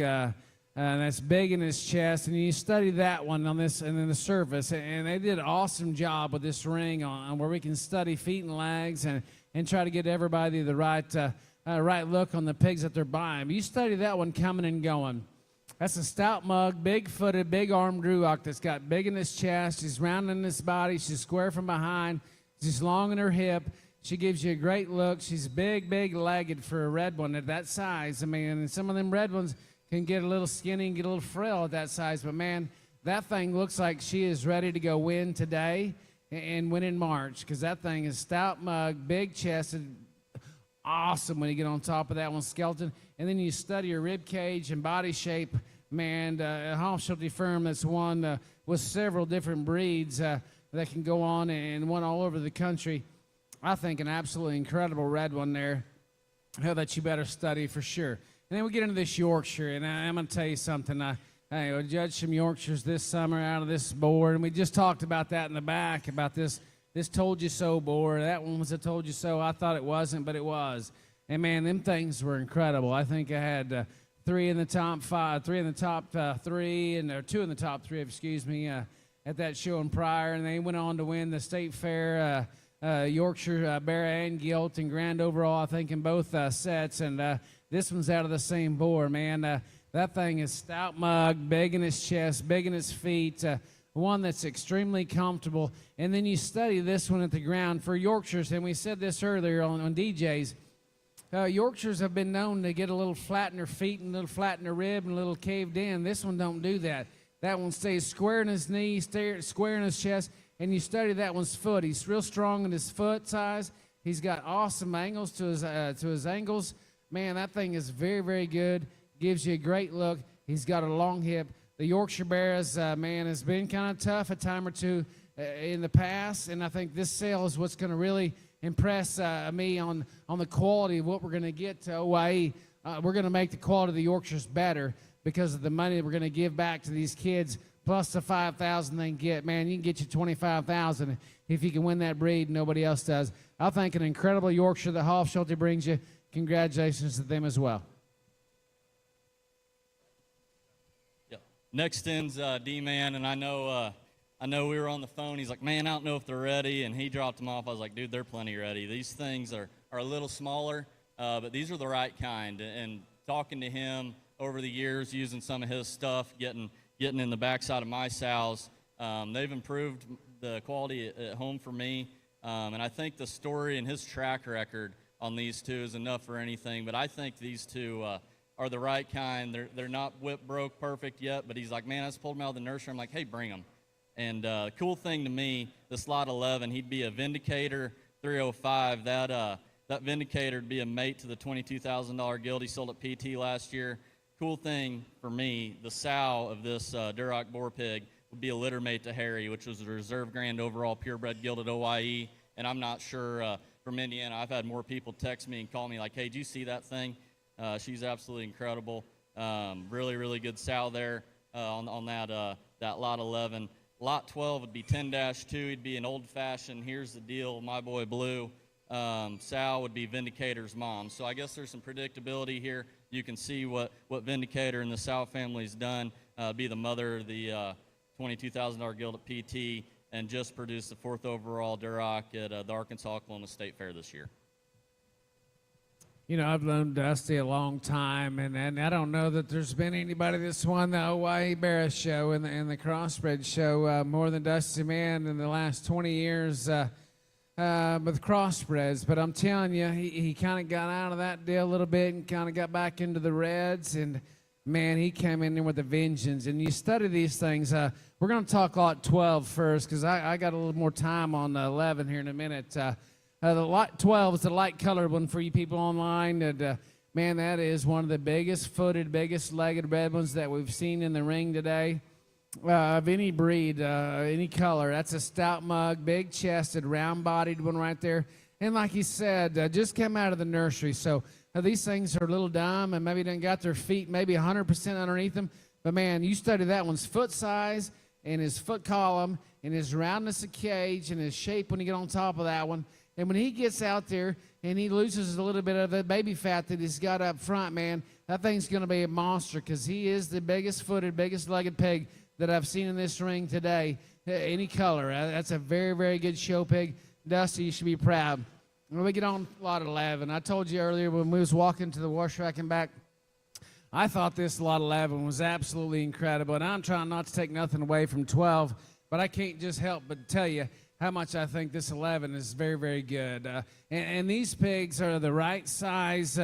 And that's big in his chest, and you study that one on this and then the surface, and they did an awesome job with this ring on where we can study feet and legs and try to get everybody the right look on the pigs that they're buying. But you study that one coming and going. That's a stout mug, big-footed, big-armed Duroc that's got big in his chest. She's round in his body. She's square from behind. She's long in her hip. She gives you a great look. She's big legged for a red one at that size. I mean, and some of them red ones can get a little skinny and get a little frail at that size. But, man, that thing looks like she is ready to go win today and win in March, because that thing is stout mug, big chested, awesome when you get on top of that one, skeleton. And then you study her rib cage and body shape. Man, a Hofschulte firm that's won with several different breeds that can go on and won all over the country. I think an absolutely incredible red one there that you better study for sure. And then we get into this Yorkshire, and I'm going to tell you something. I judged some Yorkshires this summer out of this board, and we just talked about that in the back, about this told you so board. That one was a told you so. I thought it wasn't, but it was. And, man, them things were incredible. I think I had three in the top three, and two in the top three, excuse me, at that show and prior, and they went on to win the State Fair Yorkshire Bear and Gilt and grand overall, I think, in both sets. And this one's out of the same board, man. That thing is stout mug, big in its chest, big in its feet, one that's extremely comfortable. And then you study this one at the ground for Yorkshires, and we said this earlier on DJs. Yorkshires have been known to get a little flat in their feet and a little flat in their rib and a little caved in. This one don't do that. That one stays square in his knee, square in his chest. And you study that one's foot. He's real strong in his foot size. He's got awesome angles to his ankles. Man, that thing is very good. Gives you a great look. He's got a long hip. The Yorkshire Bears, man, has been kind of tough a time or two in the past, and I think this sale is what's going to really impress me on the quality of what we're going to get to OIE. We're going to make the quality of the Yorkshires better because of the money we're going to give back to these kids, plus the $5,000 they can get. Man, you can get you $25,000 if you can win that breed. Nobody else does. I think an incredible Yorkshire that Hofschulte brings you. Congratulations to them as well. Yep. Next in's D-Man, and I know we were on the phone. He's like, man, I don't know if they're ready, and he dropped them off. I was like, dude, they're plenty ready. These things are a little smaller, but these are the right kind. And talking to him over the years, using some of his stuff, getting in the backside of my sows, they've improved the quality at home for me. And I think the story and his track record on these two is enough for anything. But I think these two are the right kind. They're not whip broke perfect yet, but he's like, man, I just pulled them out of the nursery. I'm like, hey, bring them. And cool thing to me, this lot 11, he'd be a Vindicator 305. That Vindicator would be a mate to the $22,000 gilt he sold at PT last year. Cool thing for me, the sow of this Duroc Boar Pig would be a litter mate to Harry, which was a reserve grand overall purebred gilt at OIE. And I'm not sure from Indiana, I've had more people text me and call me like, hey, did you see that thing? She's absolutely incredible. Really good sow there on that lot 11. Lot 12 would be 10-2. He'd be an old-fashioned, here's the deal, my boy Blue. Sow would be Vindicator's mom. So I guess there's some predictability here. You can see what Vindicator and the Sow family's done. Be the mother of the $22,000 gilt at PT and just produced the 4th overall Duroc at the Arkansas-Oklahoma State Fair this year. You know, I've known Dusty a long time, and I don't know that there's been anybody that's won the Hawaii Barra show and the crossbred show more than Dusty, man, in the last 20 years with crossbreds. But I'm telling you, he kind of got out of that deal a little bit and kind of got back into the reds, and, man, he came in there with a vengeance. And you study these things. We're going to talk lot 12 first because I got a little more time on 11 here in a minute. The lot 12 is the light-colored one for you people online. And, man, that is one of the biggest-footed, biggest-legged red ones that we've seen in the ring today of any breed, any color. That's a stout mug, big-chested, round-bodied one right there. And like he said, just came out of the nursery. So these things are a little dumb and maybe done got their feet maybe 100% underneath them. But, man, you study that one's foot size and his foot column and his roundness of cage and his shape when you get on top of that one. And when he gets out there and he loses a little bit of the baby fat that he's got up front, man, that thing's going to be a monster because he is the biggest-footed, biggest-legged pig that I've seen in this ring today, any color. That's a very good show pig. Dusty, you should be proud. When we get on lot 11, I told you earlier when we was walking to the wash rack and back, I thought this lot 11 was absolutely incredible. And I'm trying not to take nothing away from 12, but I can't just help but tell you, how much I think this 11 is very, very good. And these pigs are the right size,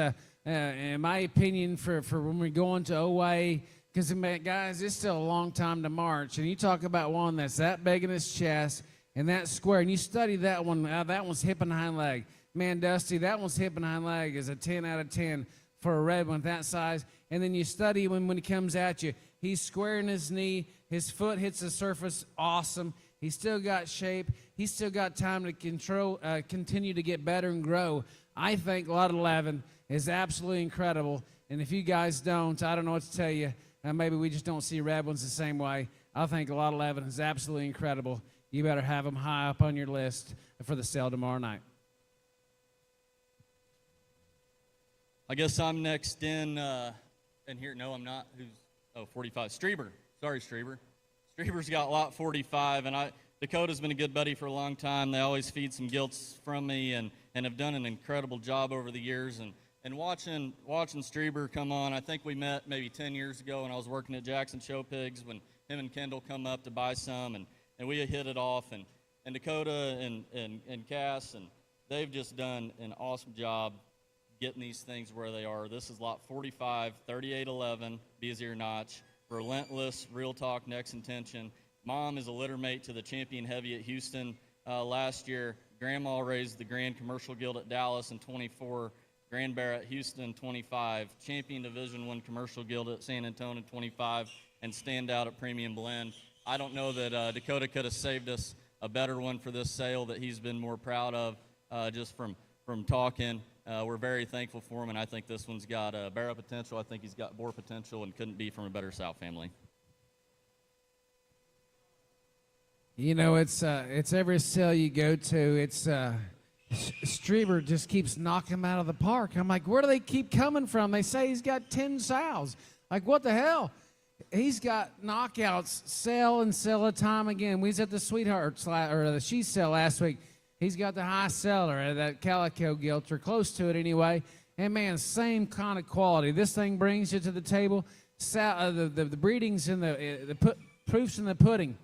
in my opinion, for when we go into OA. Because, guys, it's still a long time to march. And you talk about one that's that big in his chest and that square, and you study that one. That one's hip and hind leg. Man, Dusty, that one's hip and hind leg is a 10 out of 10 for a red one that size. And then you study when he comes at you. He's squaring his knee. His foot hits the surface. Awesome. He's still got shape. He's still got time to continue to get better and grow. I think Lot 11 is absolutely incredible. And if you guys don't, I don't know what to tell you. Maybe we just don't see red ones the same way. I think Lot 11 is absolutely incredible. You better have them high up on your list for the sale tomorrow night. I guess I'm next in here. No, I'm not. 45. Strieber. Sorry, Strieber. Strieber's got Lot 45, and Dakota's been a good buddy for a long time. They always feed some gilts from me and have done an incredible job over the years. And watching Strieber come on, I think we met maybe 10 years ago when I was working at Jackson Show Pigs when him and Kendall come up to buy some, and we hit it off. And Dakota and Cass, and they've just done an awesome job getting these things where they are. This is Lot 45, 3811, Bezier Notch. Relentless, Real Talk, Next Intention. Mom is a litter mate to the champion heavy at Houston last year. Grandma raised the Grand Commercial Guild at Dallas in 24. Grand Bear at Houston, 25. Champion Division I Commercial Guild at San Antonio, 25. And standout at Premium Blend. I don't know that Dakota could have saved us a better one for this sale that he's been more proud of just from talking. We're very thankful for him, and I think this one's got barrel potential. I think he's got boar potential and couldn't be from a better sow family. You know, it's every sale you go to, it's Strieber just keeps knocking him out of the park. I'm like, where do they keep coming from? They say he's got 10 sows. Like, what the hell? He's got knockouts, sell and sell a time again. We was at the Sweethearts or the She Sale last week. He's got the high seller, that calico gilt, or close to it anyway. And, man, same kind of quality. This thing brings you to the table. The breedings and the proofs in the pudding.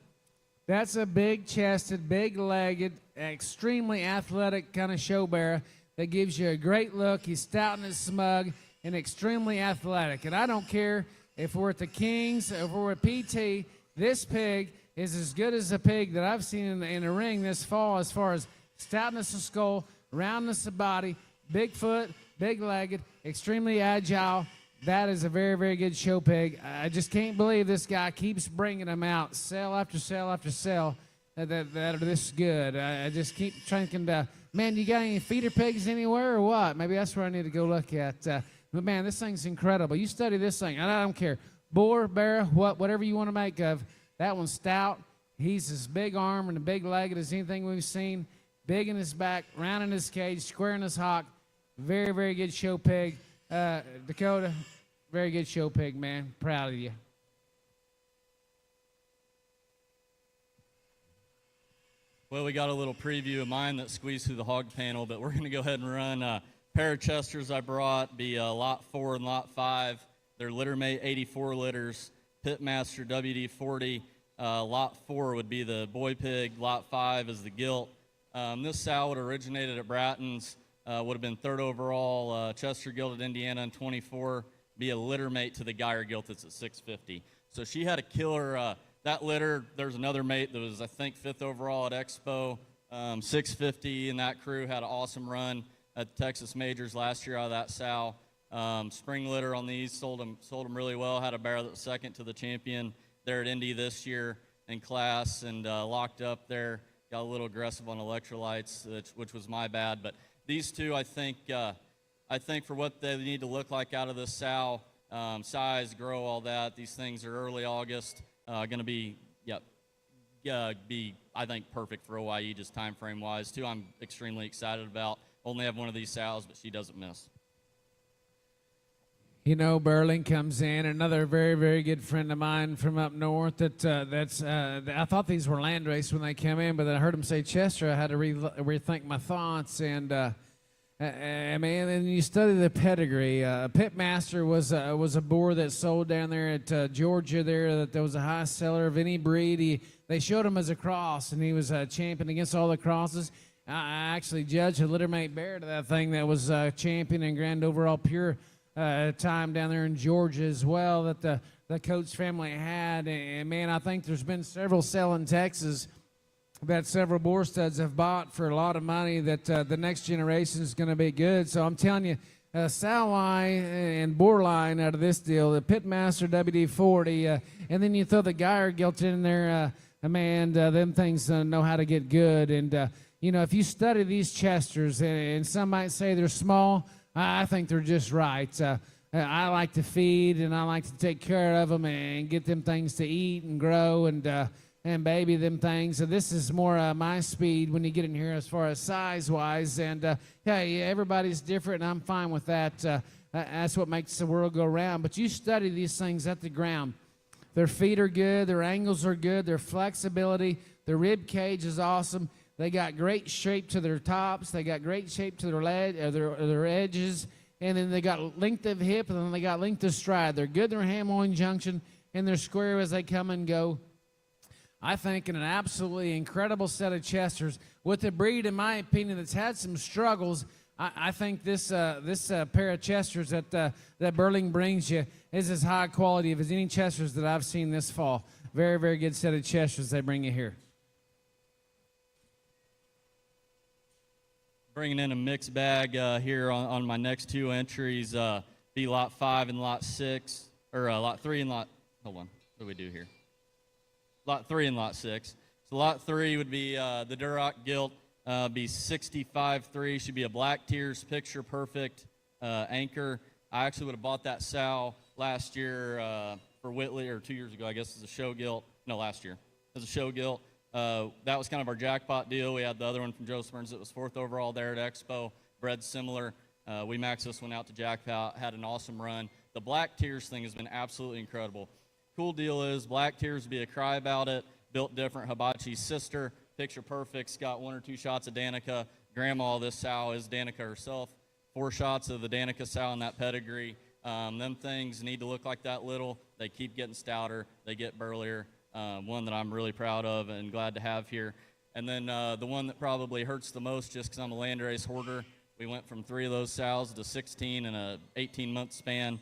That's a big-chested, big-legged, extremely athletic kind of show bearer that gives you a great look. He's stout and smug and extremely athletic. And I don't care if we're at the Kings, if we're at PT, this pig is as good as a pig that I've seen in the ring this fall as far as stoutness of skull, roundness of body, big foot, big-legged, extremely agile. That is a very, very good show pig. I just can't believe this guy keeps bringing them out, sale after sale after sale, that are this good. I just keep thinking, man, you got any feeder pigs anywhere or what? Maybe that's where I need to go look at. But, man, this thing's incredible. You study this thing. I don't care. Boar, bear, whatever you want to make of. That one's stout. He's as big arm and big legged as anything we've seen. Big in his back, round in his cage, square in his hock. Very, very good show pig. Dakota, very good show pig, man. Proud of you. Well, we got a little preview of mine that squeezed through the hog panel, but we're going to go ahead and run a pair of Chesters I brought, be Lot 4 and Lot 5. They're LitterMate 84 litters, Pitmaster WD-40. Lot 4 would be the boy pig. Lot 5 is the gilt. This sow would have originated at Bratton's, would have been 3rd overall Chester gilt at Indiana in 24, be a litter mate to the Geyer gilt that's at 650. So she had a killer, that litter, there's another mate that was, I think, 5th overall at Expo, 650, and that crew had an awesome run at the Texas Majors last year out of that sow. Spring litter on these, sold them really well, had a barrel that was 2nd to the champion there at Indy this year in class, and locked up there. Got a little aggressive on electrolytes, which was my bad. But these two, I think for what they need to look like out of this sow, size, grow, all that, these things are early August. Going to be, I think, perfect for OIE just time frame wise. Two, I'm extremely excited about. Only have one of these sows, but she doesn't miss. You know, Burling comes in, another very, very good friend of mine from up north. I thought these were landrace when they came in, but then I heard him say Chester. I had to rethink my thoughts. And man, and you study the pedigree. Pitmaster was a boar that sold down there at Georgia. There, that was a high seller of any breed. they showed him as a cross, and he was champion against all the crosses. I actually judged a littermate bear to that thing that was champion and grand overall pure time down there in Georgia as well that the Coates family had. And man, I think there's been several sell in Texas that several boar studs have bought for a lot of money that the next generation is going to be good. So I'm telling you, sow line and boar line out of this deal, the Pitmaster WD-40, and then you throw the Geyer gilt in there, man, them things know how to get good. And, you know, if you study these Chesters, and some might say they're small, I think they're just right. I like to feed, and I like to take care of them and get them things to eat and grow and baby them things. So this is more my speed when you get in here as far as size-wise. And, hey, everybody's different, and I'm fine with that. That's what makes the world go round. But you study these things at the ground. Their feet are good. Their angles are good. Their flexibility. Their rib cage is awesome. They got great shape to their tops. They got great shape to their their edges. And then they got length of hip, and then they got length of stride. They're good in their ham-loin junction, and they're square as they come and go. I think in an absolutely incredible set of Chesters with a breed, in my opinion, that's had some struggles. I think this pair of Chesters that Burling brings you is as high quality as any Chesters that I've seen this fall. Very, very good set of Chesters they bring you here. Bringing in a mixed bag here on my next two entries, be lot 5 and lot 6, or lot 3 and lot, hold on, what do we do here? Lot 3 and lot 6. So lot 3 would be the Duroc gilt, be 65.3, should be a black tears picture perfect anchor. I actually would have bought that sow last year for Whitley, or 2 years ago, I guess, as a show gilt. No, last year as a show gilt. That was kind of our jackpot deal. We had the other one from Joe Spurns that was 4th overall there at Expo, bred similar. We maxed this one out to jackpot, had an awesome run. The black tears thing has been absolutely incredible. Cool deal is black tears would be a cry about it, built different. Hibachi's sister, picture perfect's got 1 or 2 shots of Danica. Grandma of this sow is Danica herself. 4 shots of the Danica sow in that pedigree. Them things need to look like that little. They keep getting stouter. They get burlier. One that I'm really proud of and glad to have here. And then the one that probably hurts the most, just because I'm a landrace hoarder, we went from 3 of those sows to 16 in a 18-month span.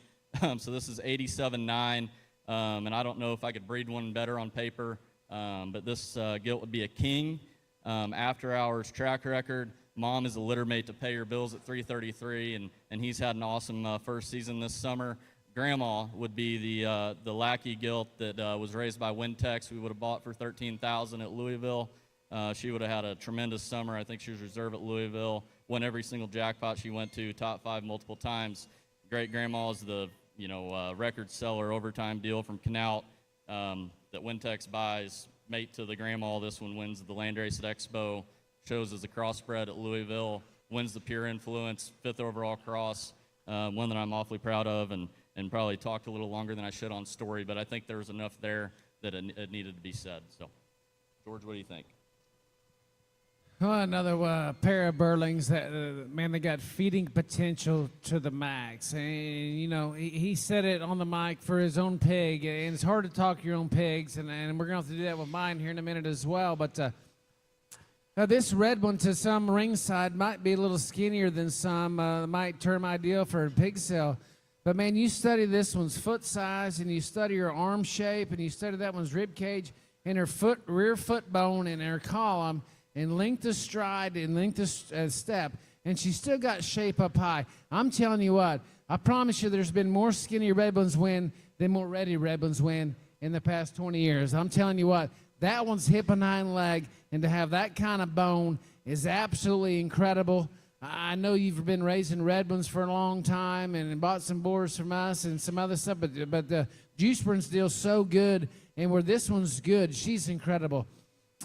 So this is 87.9, and I don't know if I could breed one better on paper, but this gilt would be a king. After hours track record. Mom is a litter mate to pay her bills at 333, and he's had an awesome first season this summer. Grandma would be the Lackey gilt that was raised by Wintex. We would have bought for $13,000 at Louisville. She would have had a tremendous summer. I think she was reserve at Louisville. Won every single jackpot she went to, top 5 multiple times. Great grandma is the record seller overtime deal from Knaut that Wintex buys. Mate to the grandma. This one wins the Landrace at Expo. Shows as a crossbred at Louisville. Wins the Pure Influence 5th overall cross. One that I'm awfully proud of, and probably talked a little longer than I should on story, but I think there was enough there that it needed to be said. So, George, what do you think? Well, another pair of Burlings that, man, they got feeding potential to the max. And, he said it on the mic for his own pig, and it's hard to talk your own pigs, and we're going to have to do that with mine here in a minute as well. But this red one to some ringside might be a little skinnier than some, might term ideal for a pig sale. But, man, you study this one's foot size, and you study her arm shape, and you study that one's rib cage, and her rear foot bone, and her column, and length of stride, and length of step, and she's still got shape up high. I'm telling you what, I promise you there's been more skinny red ones win than more ready red ones win in the past 20 years. I'm telling you what, that one's hip and hind leg, and to have that kind of bone is absolutely incredible. I know you've been raising red ones for a long time and bought some boars from us and some other stuff, but the Juice Burns deal's so good, and where this one's good, she's incredible.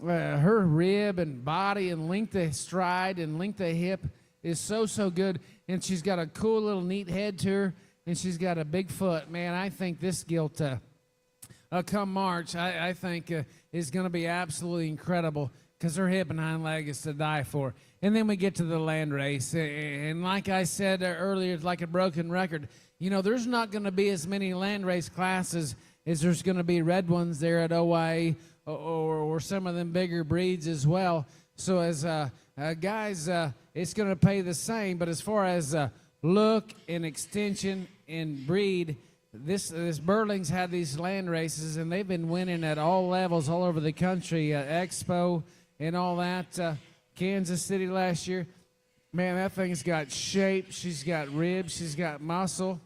Her rib and body and length of stride and length of hip is so good, and she's got a cool little neat head to her, and she's got a big foot. Man, I think this gilt come March, I think is going to be absolutely incredible because her hip and hind leg is to die for. And then we get to the land race. And like I said earlier, it's like a broken record. There's not going to be as many land race classes as there's going to be red ones there at OIA or some of them bigger breeds as well. So as guys, it's going to pay the same. But as far as look and extension and breed, this Burling's had these land races, and they've been winning at all levels all over the country, Expo and all that. Kansas City last year. Man, that thing's got shape. She's got ribs. She's got muscle.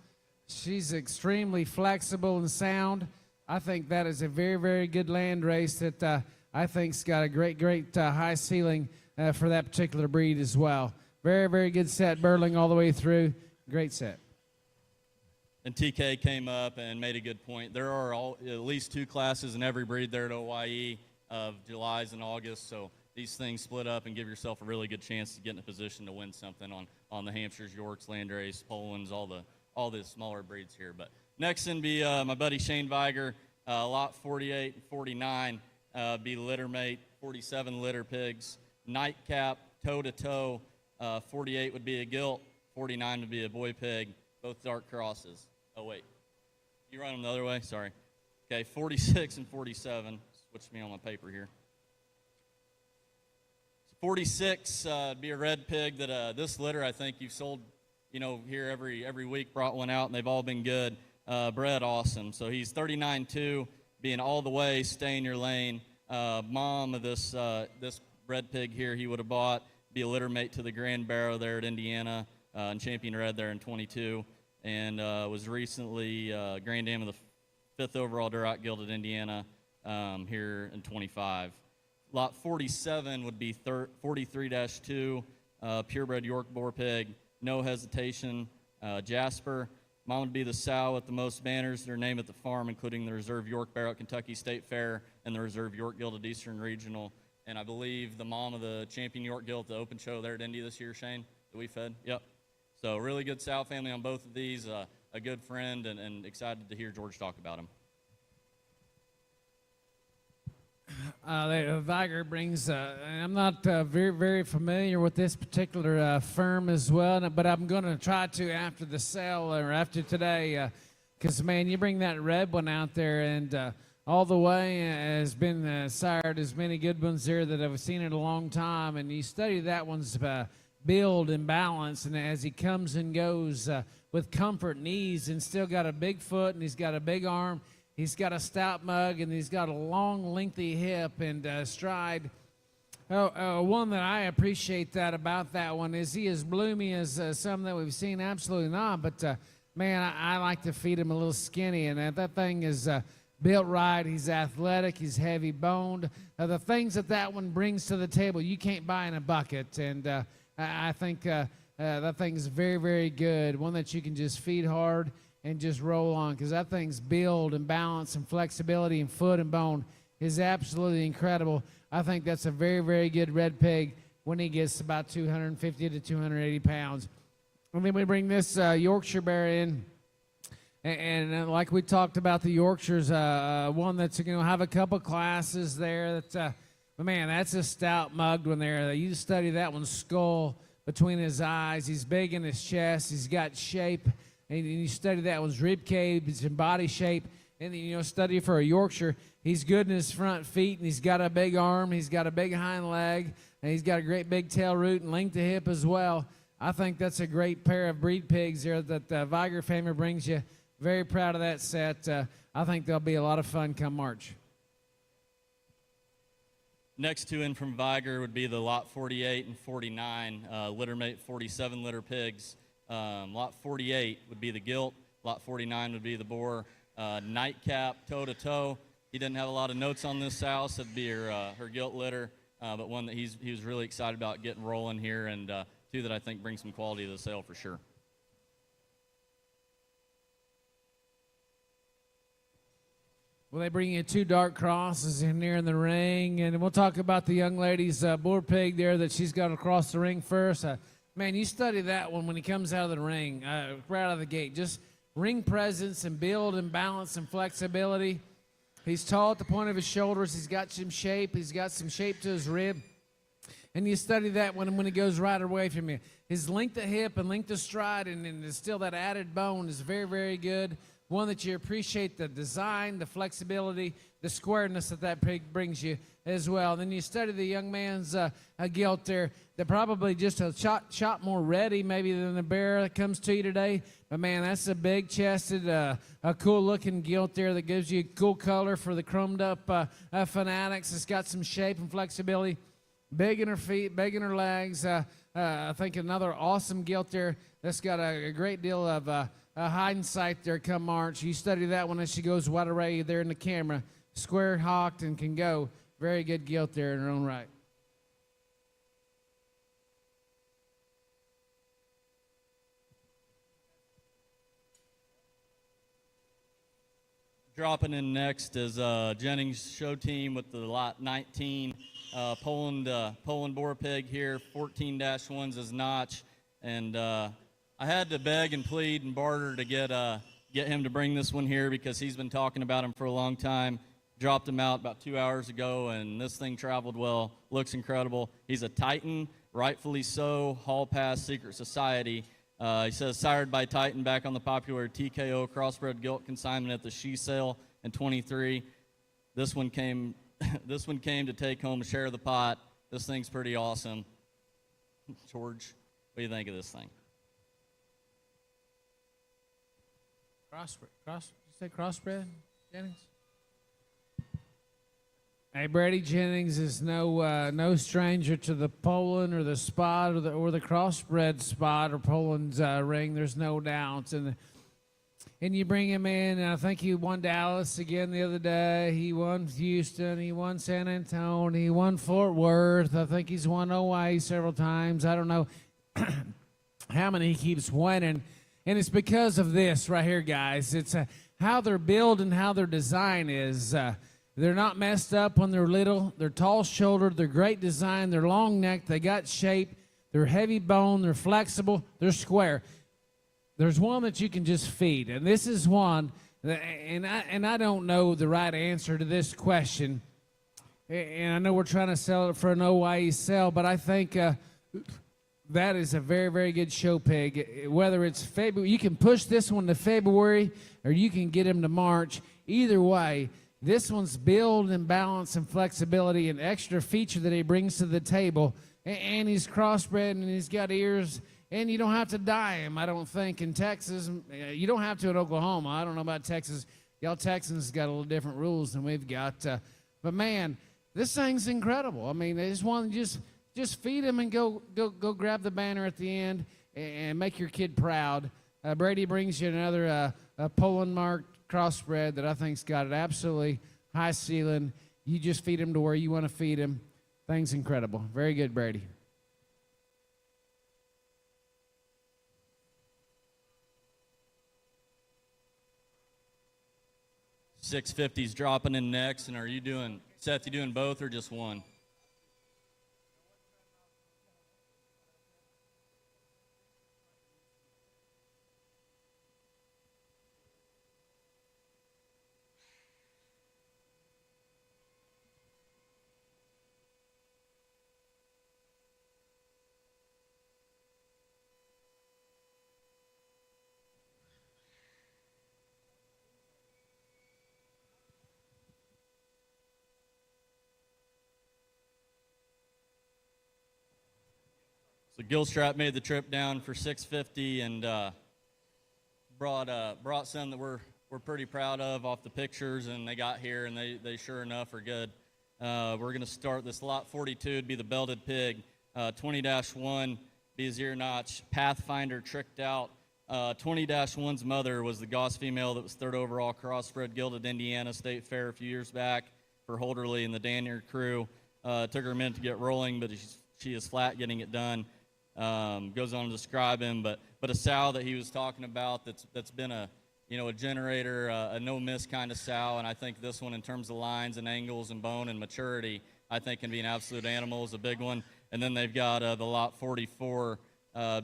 She's extremely flexible and sound. I think that is a very, very good land race that I think's got a great high ceiling for that particular breed as well. Very, very good set, Burling, all the way through. Great set. And TK came up and made a good point. There are at least 2 classes in every breed there at OYE of Julys and August, so these things split up and give yourself a really good chance to get in a position to win something on the Hampshires, Yorks, Landrace, Polands, all the smaller breeds here. But next in be my buddy Shane Viger, lot 48 and 49 be litter mate, 47 litter pigs, nightcap, toe-to-toe, 48 would be a gilt, 49 would be a boy pig, both dark crosses. Oh, wait. You run them the other way? Sorry. Okay, 46 and 47. Switch me on my paper here. 46 would be a red pig that this litter I think you've sold, here every week, brought one out, and they've all been good. Bred awesome. So he's 39-2, being all the way, stay in your lane. Mom of this red pig here he would have bought, be a litter mate to the Grand Barrow there at Indiana, and Champion Red there in 22, and was recently Grand Dam of the 5th overall Duroc Guild at Indiana here in 25. Lot 47 would be 43-2, purebred York Boar pig, no hesitation, Jasper. Mom would be the sow with the most banners, their name at the farm, including the Reserve York Barrow at Kentucky State Fair and the Reserve York Guild at Eastern Regional. And I believe the mom of the Champion York Guild at the Open Show there at Indy this year, Shane, that we fed. Yep. So really good sow family on both of these, a good friend, and excited to hear George talk about him. Viger brings, and I'm not very, very familiar with this particular firm as well, but I'm going to try to after the sale or after today, because, man, you bring that red one out there, and all the way has been sired as many good ones there that I've seen in a long time, and you study that one's build and balance, and as he comes and goes with comfort and ease, and still got a big foot, and he's got a big arm. He's got a stout mug, and he's got a long, lengthy hip and stride. One that I appreciate about that one is he as bloomy as some that we've seen. Absolutely not. But, man, I like to feed him a little skinny, and that thing is built right. He's athletic. He's heavy-boned. The things that one brings to the table, you can't buy in a bucket. And I think that thing's very, very good, one that you can just feed hard and just roll on, because that thing's build and balance and flexibility and foot and bone is absolutely incredible. I think that's a very, very good red pig when he gets about 250 to 280 pounds. And then we bring this Yorkshire bear in, and like we talked about the Yorkshires, one that's going to have a couple classes there. But man, that's a stout mugged one there. You study that one's skull between his eyes. He's big in his chest. He's got shape. And you study that one's rib cage and body shape, and then, study for a Yorkshire. He's good in his front feet, and he's got a big arm, he's got a big hind leg, and he's got a great big tail root and length of hip as well. I think that's a great pair of breed pigs there that Viger family brings you. Very proud of that set. I think there'll be a lot of fun come March. Next two in from Viger would be the lot 48 and 49, litter mate 47 litter pigs. Lot 48 would be the gilt. Lot 49 would be the boar. Nightcap, toe-to-toe. He didn't have a lot of notes on this sow, so it'd be her gilt litter, but one that he was really excited about getting rolling here, and two that I think bring some quality to the sale for sure. Well, they bring you 2 dark crosses in there in the ring, and we'll talk about the young lady's boar pig there that she's got across the ring first. Man, you study that one when he comes out of the ring, right out of the gate. Just ring presence and build and balance and flexibility. He's tall at the point of his shoulders. He's got some shape. He's got some shape to his rib. And you study that when he goes right away from you. His length of hip and length of stride and still that added bone is very, very good. one that you appreciate the design, the flexibility, the squareness that pig brings you as well. Then you study the young man's gilt there. They're probably just a shot more ready maybe than the bear that comes to you today. But, man, that's a big-chested, a cool-looking gilt there that gives you cool color for the chromed-up fanatics. It's got some shape and flexibility. Big in her feet, big in her legs. I think another awesome gilt there that's got a great deal of hindsight there come March. You study that one as she goes wide array there in the camera. Square hawked and can go. Very good gilt there in her own right. Dropping in next is Jennings show team with the lot 19 Poland boar pig here. 14-1's his notch, and I had to beg and plead and barter to get him to bring this one here because he's been talking about him for a long time. Dropped him out about 2 hours ago, and this thing traveled well. Looks incredible. He's a Titan, rightfully so. Hall Pass Secret Society. He says, sired by Titan, back on the popular TKO crossbred gilt consignment at the She Sale in 23. This one came to take home, share the pot. This thing's pretty awesome. George, what do you think of this thing? Did you say crossbred, Jennings? Hey, Brady Jennings is no stranger to the Poland or the spot or the crossbred spot or Poland's ring. There's no doubt. And you bring him in, and I think he won Dallas again the other day. He won Houston. He won San Antonio. He won Fort Worth. I think he's won Hawaii several times. I don't know how many he keeps winning. And it's because of this right here, guys. It's how they're built and how their design is. They're not messed up when they're little. They're tall-shouldered. They're great design. They're long-necked. They got shape. They're heavy bone. They're flexible. They're square. There's one that you can just feed, and this is one, and I don't know the right answer to this question, and I know we're trying to sell it for an OYE sale, but I think that is a very, very good show pig. Whether it's February, you can push this one to February, or you can get him to March. Either way, this one's build and balance and flexibility, an extra feature that he brings to the table, and he's crossbred, and he's got ears. And you don't have to dye him, I don't think, in Texas. You don't have to in Oklahoma. I don't know about Texas. Y'all Texans got a little different rules than we've got. But, man, this thing's incredible. I mean, they just want to just feed him and go grab the banner at the end and make your kid proud. Brady brings you another Poland-marked crossbred that I think's got an absolutely high ceiling. You just feed him to where you want to feed him. Thing's incredible. Very good, Brady. 650's dropping in next, and are you doing, Seth, you doing both or just one? So Gilstrap made the trip down for 650 and brought some that we're pretty proud of off the pictures, and they got here, and they sure enough are good. We're going to start this lot 42 would be the belted pig, 20-1 be his ear notch, Pathfinder tricked out. 20-1's mother was the Goss female that was third overall crossbred gilded Indiana State Fair a few years back for Holderly and the Danier crew. Took her a minute to get rolling, but she is flat getting it done. Goes on to describe him, but a sow that he was talking about that's been a generator, a no miss kind of sow, and I think this one in terms of lines and angles and bone and maturity, I think can be an absolute animal, is a big one. And then they've got the lot 44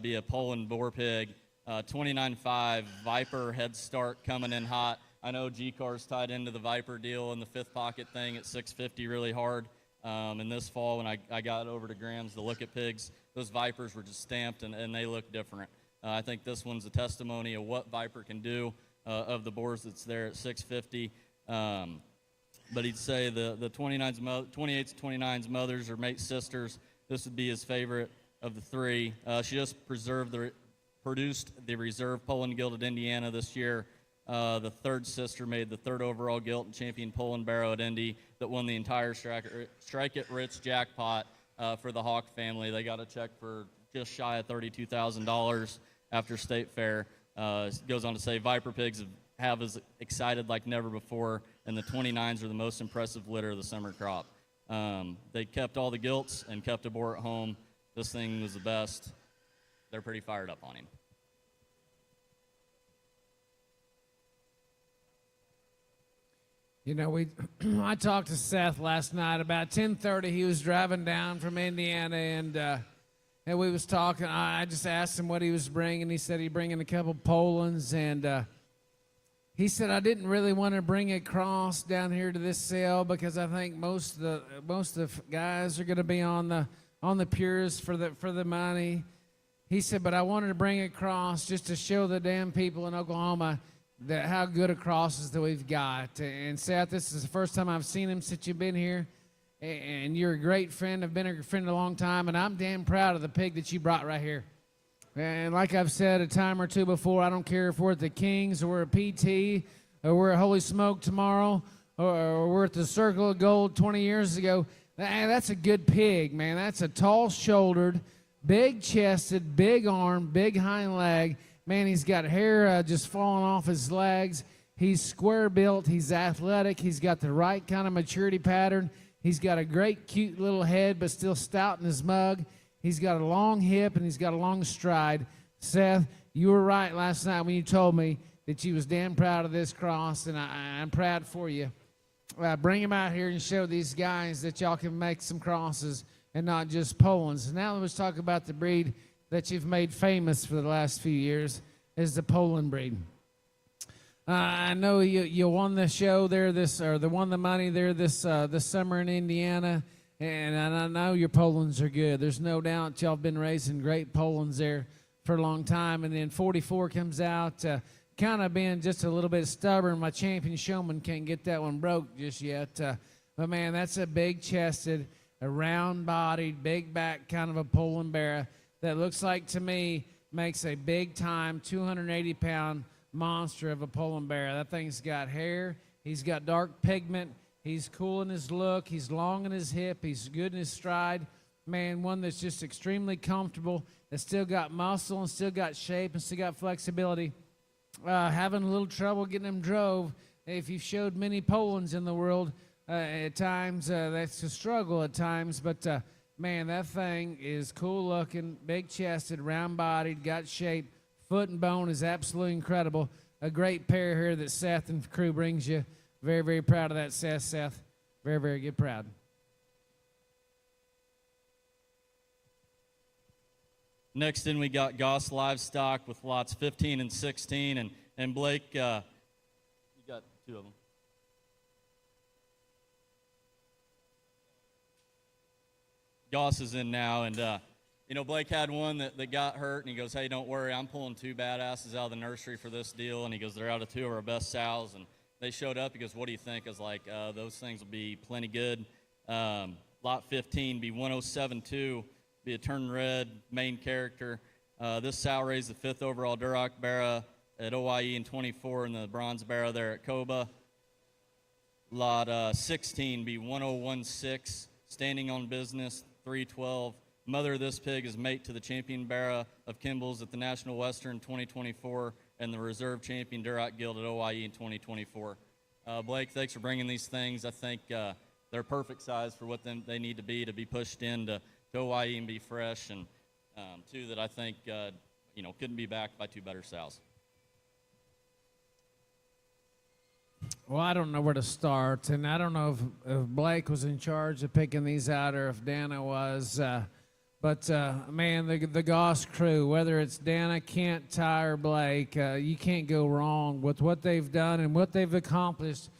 be a Poland boar pig, 29.5 Viper head start coming in hot. I know G-Car's tied into the Viper deal and the fifth pocket thing at 650 really hard. And this fall when I got over to Graham's to look at pigs, those Vipers were just stamped and they look different. I think this one's a testimony of what Viper can do. of the boars that's there at 650. But he'd say the 28s to 29s mothers or mate sisters, this would be his favorite of the three. She just produced the reserve Poland Gilt at Indiana this year. The third sister made the third overall gilt and champion Poland Barrow at Indy that won the entire Strike It Rich jackpot for the Hawk family. They got a check for just shy of $32,000 after State Fair. Goes on to say Viper pigs have as excited like never before, and the 29s are the most impressive litter of the summer crop. They kept all the gilts and kept a boar at home. This thing was the best. They're pretty fired up on him. You know, I talked to Seth last night about 10:30. He was driving down from Indiana, and we was talking. I just asked him what he was bringing. He said he'd bringing a couple Polands, and he said I didn't really want to bring a cross down here to this sale because I think most of the guys are going to be on the pures for the money. He said, but I wanted to bring a cross just to show the damn people in Oklahoma that how good a crosses that we've got. And Seth, this is the first time I've seen him since you've been here, and you're a great friend. I've been a friend a long time, and I'm damn proud of the pig that you brought right here. And like I've said a time or two before, I don't care if we're at the Kings or we're at PT or we're at Holy Smoke tomorrow or we're at the Circle of Gold 20 years ago. That's a good pig, man. That's a tall-shouldered, big-chested, big arm, big hind leg. Man, he's got hair just falling off his legs. He's square-built. He's athletic. He's got the right kind of maturity pattern. He's got a great, cute little head, but still stout in his mug. He's got a long hip, and he's got a long stride. Seth, you were right last night when you told me that you was damn proud of this cross, and I'm proud for you. Bring him out here and show these guys that y'all can make some crosses and not just Polands. Now let's talk about the breed that you've made famous for the last few years, is the Poland breed. I know you won the show there won the money there this summer in Indiana, and I know your Polands are good. There's no doubt y'all been raising great Polands there for a long time. And then 44 comes out, kind of being just a little bit stubborn. My champion showman can't get that one broke just yet. But man, that's a big-chested, a round-bodied, big back kind of a Poland Barrow that looks like to me makes a big-time 280-pound monster of a Poland Barrow. That thing's got hair. He's got dark pigment. He's cool in his look. He's long in his hip. He's good in his stride. Man, one that's just extremely comfortable, that's still got muscle and still got shape and still got flexibility. Having a little trouble getting him drove. If you've showed many Polands in the world, at times that's a struggle at times, but man, that thing is cool looking, big chested, round bodied, got shape, foot and bone is absolutely incredible. A great pair here that Seth and crew brings you. Very, very proud of that, Seth. Very, very good, proud. Next in, we got Goss Livestock with lots 15 and 16, and Blake, you got two of them. Goss is in now, and Blake had one that got hurt, and he goes, hey, don't worry, I'm pulling two badasses out of the nursery for this deal, and he goes, they're out of two of our best sows, and they showed up. He goes, what do you think? I was like, those things will be plenty good. Lot 15 be 107.2, be a turn red main character. This sow raised the 5th overall Duroc Barrow at OIE in 24 and the bronze Barrow there at Coba. Lot 16 be 101.6, standing on business, 312. Mother of this pig is mate to the champion Barrow of Kimball's at the National Western 2024 and the reserve champion Duroc Gilt at OIE in 2024. Blake, thanks for bringing these things. I think they're perfect size for what they need to be pushed into OIE and be fresh, and two that I think couldn't be backed by two better sows. Well, I don't know where to start, and I don't know if Blake was in charge of picking these out or if Dana was. But man, the Goss crew, whether it's Dana, Kent, Ty, or Blake, you can't go wrong with what they've done and what they've accomplished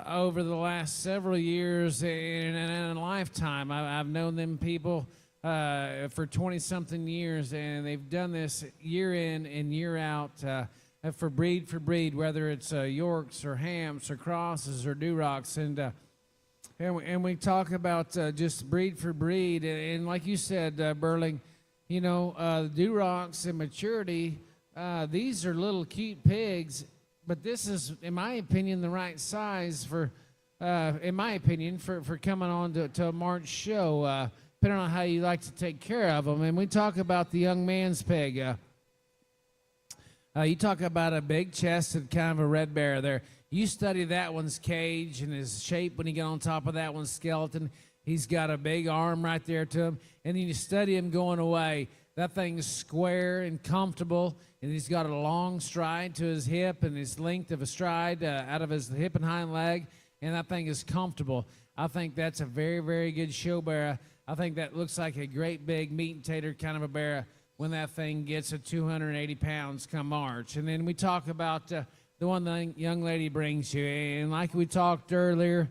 over the last several years in a lifetime. I've known them people for 20-something years, and they've done this year in and year out. for breed, whether it's Yorks or Hamps or Crosses or Durocs, and we talk about just breed for breed, and like you said, Burling, you know, Durocs in maturity, these are little cute pigs, but this is, in my opinion, the right size for, for coming on to a March show, depending on how you like to take care of them. And we talk about the young man's pig. You talk about a big-chested kind of a red bear there. You study that one's cage and his shape when you get on top of that one's skeleton. He's got a big arm right there to him. And then you study him going away. That thing's square and comfortable, and he's got a long stride to his hip and his length of a stride out of his hip and hind leg, and that thing is comfortable. I think that's a very, very good show bear. I think that looks like a great big meat and tater kind of a bear when that thing gets to 280 pounds come March. And then we talk about the one the young lady brings you. And like we talked earlier,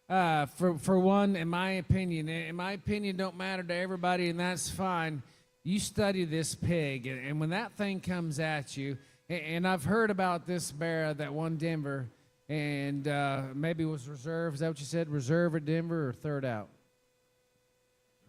for one, in my opinion don't matter to everybody, and that's fine. You study this pig, and when that thing comes at you, and I've heard about this bear that won Denver, and maybe it was reserve. Is that what you said? Reserve at Denver or third out?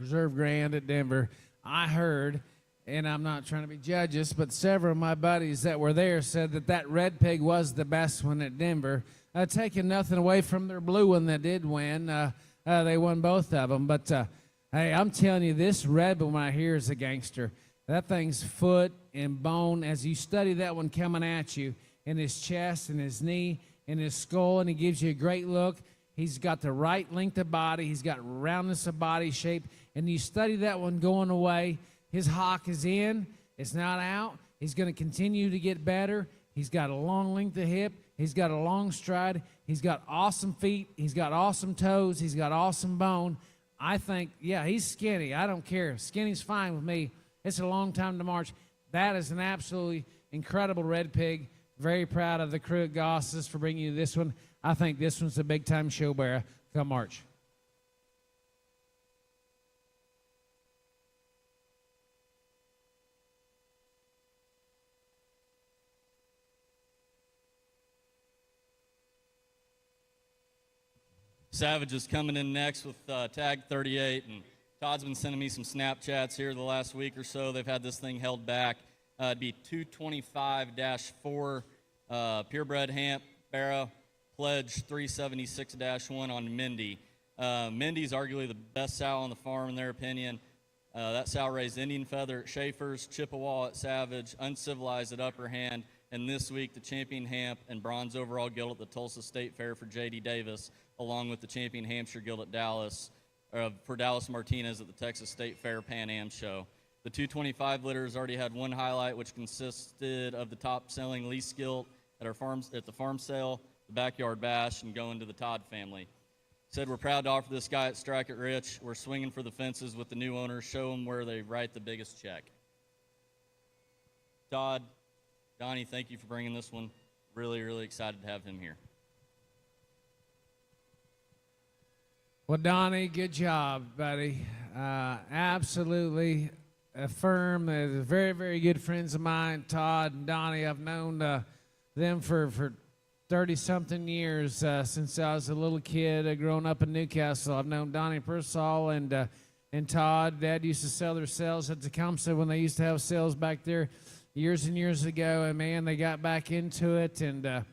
Reserve Grand at Denver. I heard, and I'm not trying to be judges, but several of my buddies that were there said that red pig was the best one at Denver. Taking nothing away from their blue one that did win. They won both of them. But, hey, I'm telling you, this red one right here is a gangster. That thing's foot and bone. As you study that one coming at you, in his chest and his knee and his skull, and he gives you a great look. He's got the right length of body. He's got roundness of body shape. And you study that one going away. His hock is in. It's not out. He's going to continue to get better. He's got a long length of hip. He's got a long stride. He's got awesome feet. He's got awesome toes. He's got awesome bone. I think, yeah, he's skinny. I don't care. Skinny's fine with me. It's a long time to march. That is an absolutely incredible red pig. Very proud of the crew at Goss's for bringing you this one. I think this one's a big-time show bear come March. Savage is coming in next with tag 38, and Todd's been sending me some Snapchats here the last week or so. They've had this thing held back. It'd be 225-4 purebred Hamp Barrow, pledge 376-1 on Mindy. Mindy's arguably the best sow on the farm in their opinion. That sow raised Indian Feather at Schaefer's, Chippewa at Savage, Uncivilized at Upper Hand, and this week the champion Hamp and bronze overall gilt at the Tulsa State Fair for J.D. Davis, along with the champion Hampshire gilt at Dallas, for Dallas Martinez at the Texas State Fair Pan Am show. The 225 litter has already had one highlight, which consisted of the top-selling lease gilt at the farm sale, the backyard bash, and going to the Todd family. Said we're proud to offer this guy at Strike It Rich. We're swinging for the fences with the new owners. Show them where they write the biggest check. Todd, Donnie, thank you for bringing this one. Really, really excited to have him here. Well, Donnie, good job, buddy. Absolutely affirm. They're very, very good friends of mine, Todd and Donnie. I've known them for 30-something years since I was a little kid growing up in Newcastle. I've known Donnie Persall and Todd. Dad used to sell their sales at Tecumseh when they used to have sales back there years and years ago. And, man, they got back into it. And,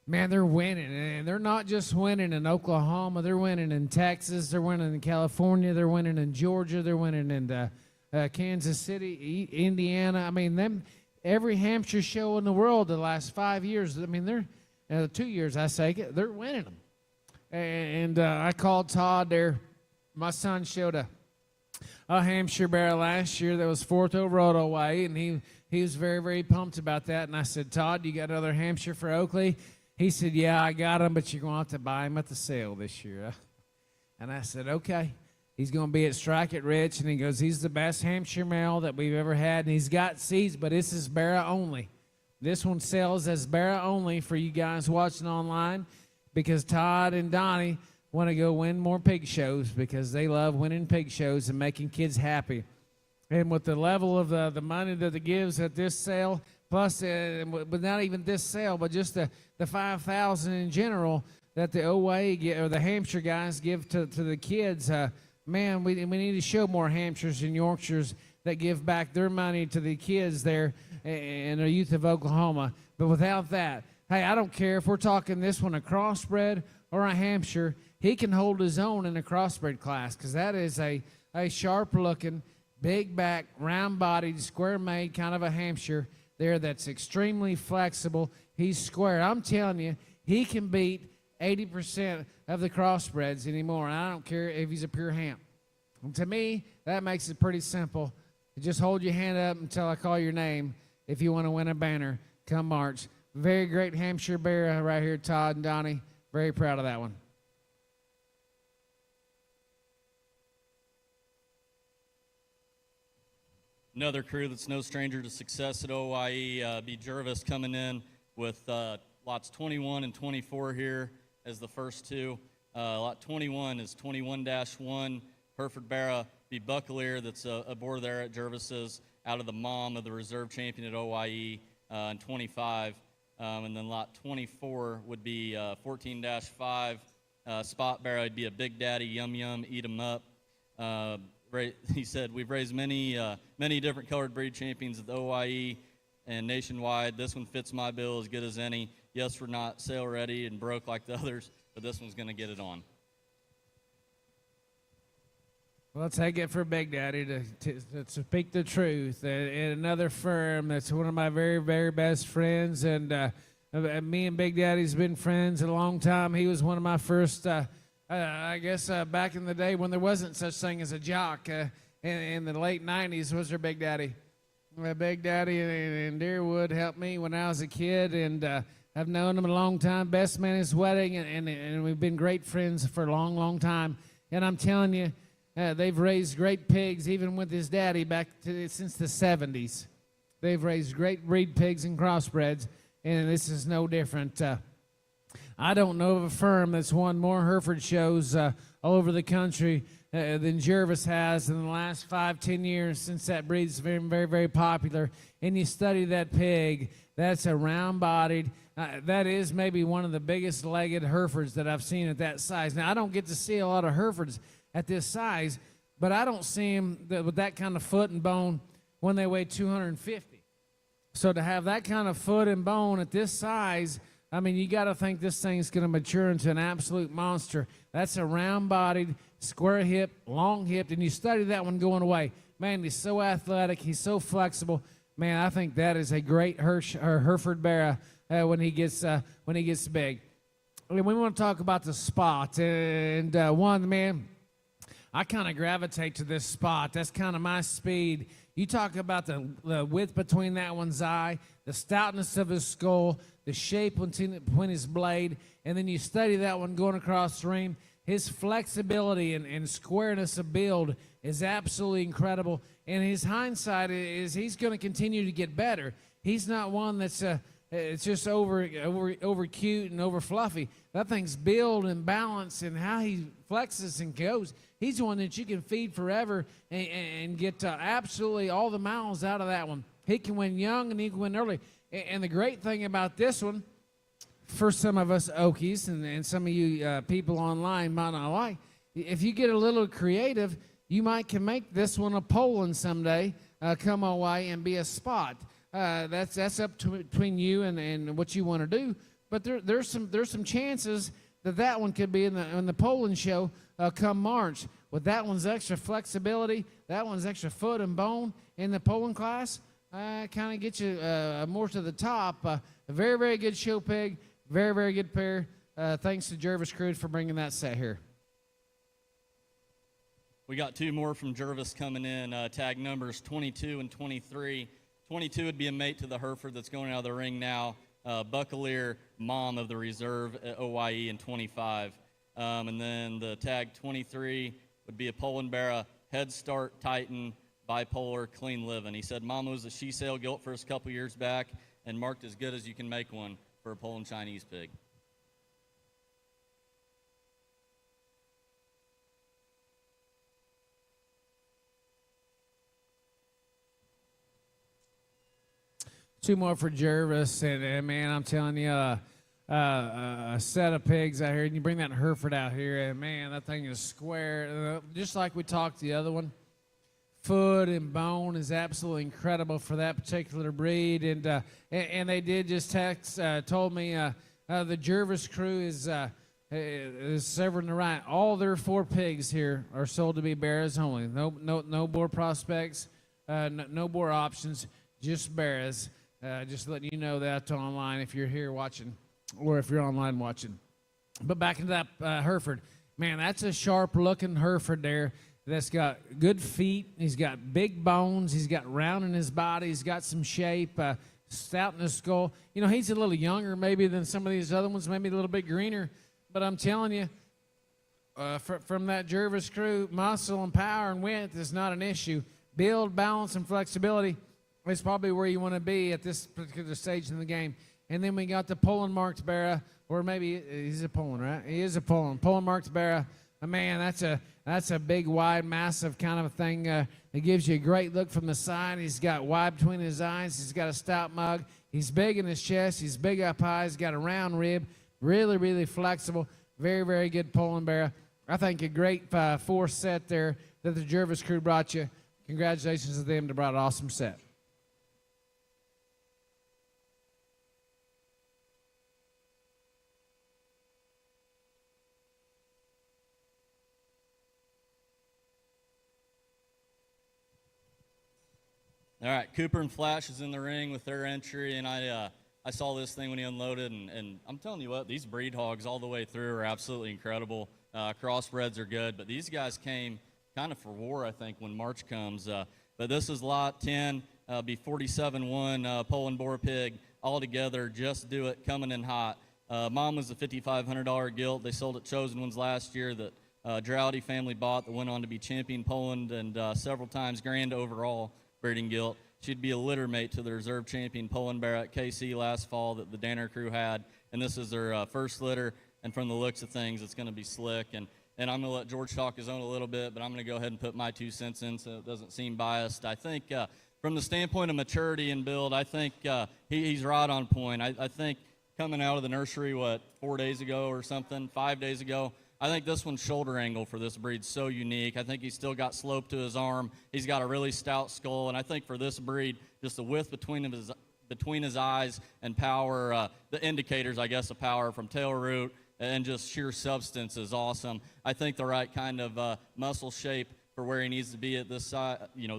man, they're winning. And they're not just winning in Oklahoma. They're winning in Texas. They're winning in California. They're winning in Georgia. They're winning in Kansas City, Indiana. I mean, every Hampshire show in the world the last 5 years, I mean, they're 2 years, I say, they're winning them. And I called Todd there. My son showed a Hampshire bear last year that was 4th overall away, and he was very, very pumped about that. And I said, Todd, you got another Hampshire for Oakley? He said, yeah, I got him, but you're going to have to buy him at the sale this year. And I said, okay. He's going to be at Strike It Rich, and he goes, he's the best Hampshire male that we've ever had, and he's got seeds, but this is Barra only. This one sells as Barra only for you guys watching online because Todd and Donnie want to go win more pig shows because they love winning pig shows and making kids happy. And with the level of the money that it gives at this sale, plus but not even this sale, but just the 5,000 in general that the OYE or the Hampshire guys give to the kids. Man, we need to show more Hampshires and Yorkshires that give back their money to the kids there and the youth of Oklahoma. But without that, hey, I don't care if we're talking this one a crossbred or a Hampshire, he can hold his own in a crossbred class, because that is a sharp-looking, big-back, round-bodied, square-made kind of a Hampshire there that's extremely flexible. He's square. I'm telling you, he can beat 80% of the crossbreds anymore, and I don't care if he's a pure Hamp. And to me, that makes it pretty simple. Just hold your hand up until I call your name if you want to win a banner come March. Very great Hampshire bear right here, Todd and Donnie. Very proud of that one. Another crew that's no stranger to success at OYE, B. Jervis coming in with lots 21 and 24 here as the first two. Lot 21 is 21-1, Hereford Barra, B. Buckleer, that's aboard there at Jervis's, out of the mom of the reserve champion at OYE, and 25. And then lot 24 would be 14-5, Spot Barra would be a Big Daddy, Yum Yum, Eat 'em Up. He said, we've raised many different colored breed champions at the OYE and nationwide. This one fits my bill as good as any. Yes, we're not sale ready and broke like the others, but this one's going to get it on. Well, I'll take it for Big Daddy to speak the truth. And another firm that's one of my very, very best friends. And me and Big Daddy's been friends a long time. He was one of my first, I guess, back in the day when there wasn't such thing as a jock. In the late 90s was their Big Daddy. Big Daddy and Deerwood helped me when I was a kid. And I've known him a long time. Best man at his wedding. And we've been great friends for a long, long time. And I'm telling you, they've raised great pigs, even with his daddy, since the 70s. They've raised great breed pigs and crossbreds, and this is no different. I don't know of a firm that's won more Hereford shows all over the country than Jervis has in the last 5-10 years since that breed's been very, very popular. And you study that pig, that's a round-bodied, that is maybe one of the biggest legged Herefords that I've seen at that size. Now, I don't get to see a lot of Herefords at this size, but I don't see them with that kind of foot and bone when they weigh 250. So to have that kind of foot and bone at this size, I mean, you got to think this thing's going to mature into an absolute monster. That's a round-bodied, square-hipped, long-hipped, and you study that one going away. Man, he's so athletic. He's so flexible. Man, I think that is a great Hereford Barra when he gets big. And we want to talk about the Spot, and man, I kind of gravitate to this Spot. That's kind of my speed. You talk about the width between that one's eye, the stoutness of his skull, the shape between his blade, and then you study that one going across the ring. His flexibility and squareness of build is absolutely incredible. And his hindsight is he's going to continue to get better. He's not one that's it's just over cute and over fluffy. That thing's build and balance and how he flexes and goes. He's one that you can feed forever and get absolutely all the miles out of that one. He can win young and he can win early. And the great thing about this one, for some of us Okies and some of you people online might not like, if you get a little creative, you can make this one a Poland someday, come away and be a Spot. That's up to between you and what you want to do. But there's some chances that one could be in the Poland show come March. With that one's extra flexibility, that one's extra foot and bone in the Poland class, kind of get you more to the top. A very, very good show pig, very, very good pair. Thanks to Jervis Crude for bringing that set here. We got two more from Jervis coming in, tag numbers 22 and 23. 22 would be a mate to the Hereford that's going out of the ring now. Buckleer, mom of the reserve at OYE, and 25. And then the tag 23 would be a Poland Barra, Head Start Titan, bipolar, clean living. He said Mama was a she sale gilt for us a couple years back and marked as good as you can make one for a Poland Chinese pig. 2 more for Jervis, and man, I'm telling you, a set of pigs out here, and you bring that Hereford out here, and man, that thing is square, just like we talked the other one. Foot and bone is absolutely incredible for that particular breed, and they did just told me the Jervis crew is severing the right. All their 4 pigs here are sold to be bears only. No boar prospects, no boar options, just bears. Just letting you know that online if you're here watching, or if you're online watching. But back into that Hereford, man, that's a sharp-looking Hereford there. That's got good feet. He's got big bones. He's got round in his body. He's got some shape, stout in his skull. You know, he's a little younger maybe than some of these other ones, maybe a little bit greener. But I'm telling you, from that Jervis crew, muscle and power and width is not an issue. Build, balance, and flexibility is probably where you want to be at this particular stage in the game. And then we got the Poland marked Barra, or maybe he's a Poland, right? He is a Poland. Poland marked Barra. Man, that's a big, wide, massive kind of a thing. It gives you a great look from the side. He's got wide between his eyes. He's got a stout mug. He's big in his chest. He's big up high. He's got a round rib. Really, really flexible. Very, very good Poland Barra. I think a great 4 set there that the Jervis crew brought you. Congratulations to them. They brought an awesome set. All right, Cooper and Flash is in the ring with their entry, and I saw this thing when he unloaded, and I'm telling you what, these breed hogs all the way through are absolutely incredible. Crossbreds are good, but these guys came kind of for war, I think, when March comes. But this is lot 10, be 47-1 Poland boar pig all together. Just do it, coming in hot. Mom was a $5,500 gilt. They sold at Chosen Ones last year that Drowdy family bought that went on to be champion Poland and several times grand overall breeding gilt. She'd be a litter mate to the reserve champion Poland Bear at KC last fall that the Danner crew had, and this is their first litter, and from the looks of things, it's going to be slick. And I'm going to let George talk his own a little bit, but I'm going to go ahead and put my 2 cents in so it doesn't seem biased. I think from the standpoint of maturity and build, I think he's right on point. I think coming out of the nursery, 4 days ago or something, 5 days ago, I think this one's shoulder angle for this breed's so unique. I think he's still got slope to his arm. He's got a really stout skull, and I think for this breed, just the width between his eyes and power, the indicators, I guess, of power from tail root and just sheer substance is awesome. I think the right kind of muscle shape for where he needs to be at this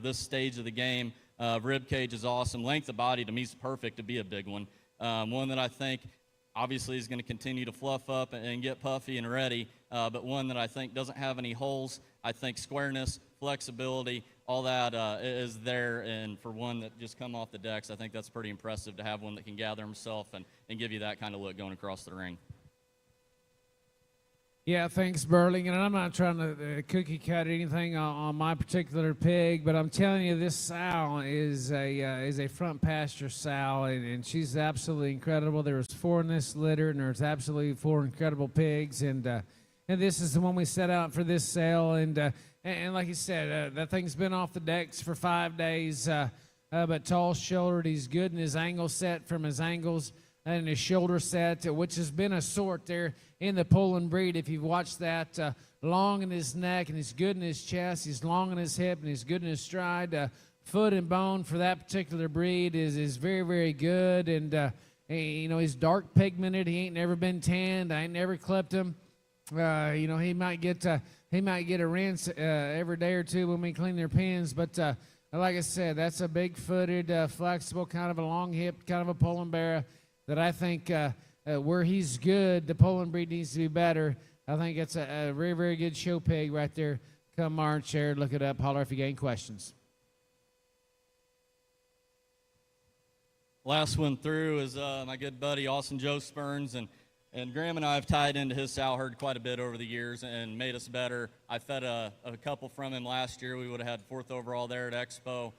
this stage of the game. Rib cage is awesome. Length of body to me is perfect to be a big one. One that I think obviously is going to continue to fluff up and get puffy and ready, but one that I think doesn't have any holes. I think squareness, flexibility, all that is there, and for one that just come off the decks, I think that's pretty impressive to have one that can gather himself and give you that kind of look going across the ring. Yeah, thanks, Burling. And I'm not trying to cookie cut anything on my particular pig, but I'm telling you, this sow is a front pasture sow, and she's absolutely incredible. There was 4 in this litter, and there's absolutely 4 incredible pigs, and this is the one we set out for this sale. And like you said, that thing's been off the decks for 5 days, but tall-shouldered. He's good in his angle set from his angles and his shoulder set, which has been a sort there in the Poland breed. If you've watched that, long in his neck, and he's good in his chest. He's long in his hip, and he's good in his stride. Foot and bone for that particular breed is very, very good. And he's dark pigmented. He ain't never been tanned. I ain't never clipped him. He might get a rinse every day or two when we clean their pens. But like I said, that's a big-footed, flexible, kind of a long-hipped, kind of a Poland Bear that I think where he's good, the Poland breed needs to be better. I think it's a very, very good show pig right there. Come March there, look it up, holler if you got any questions. Last one through is my good buddy Austin Joe Spurns, and Graham and I have tied into his sow herd quite a bit over the years and made us better. I fed a couple from him last year. We would have had 4th overall there at Expo.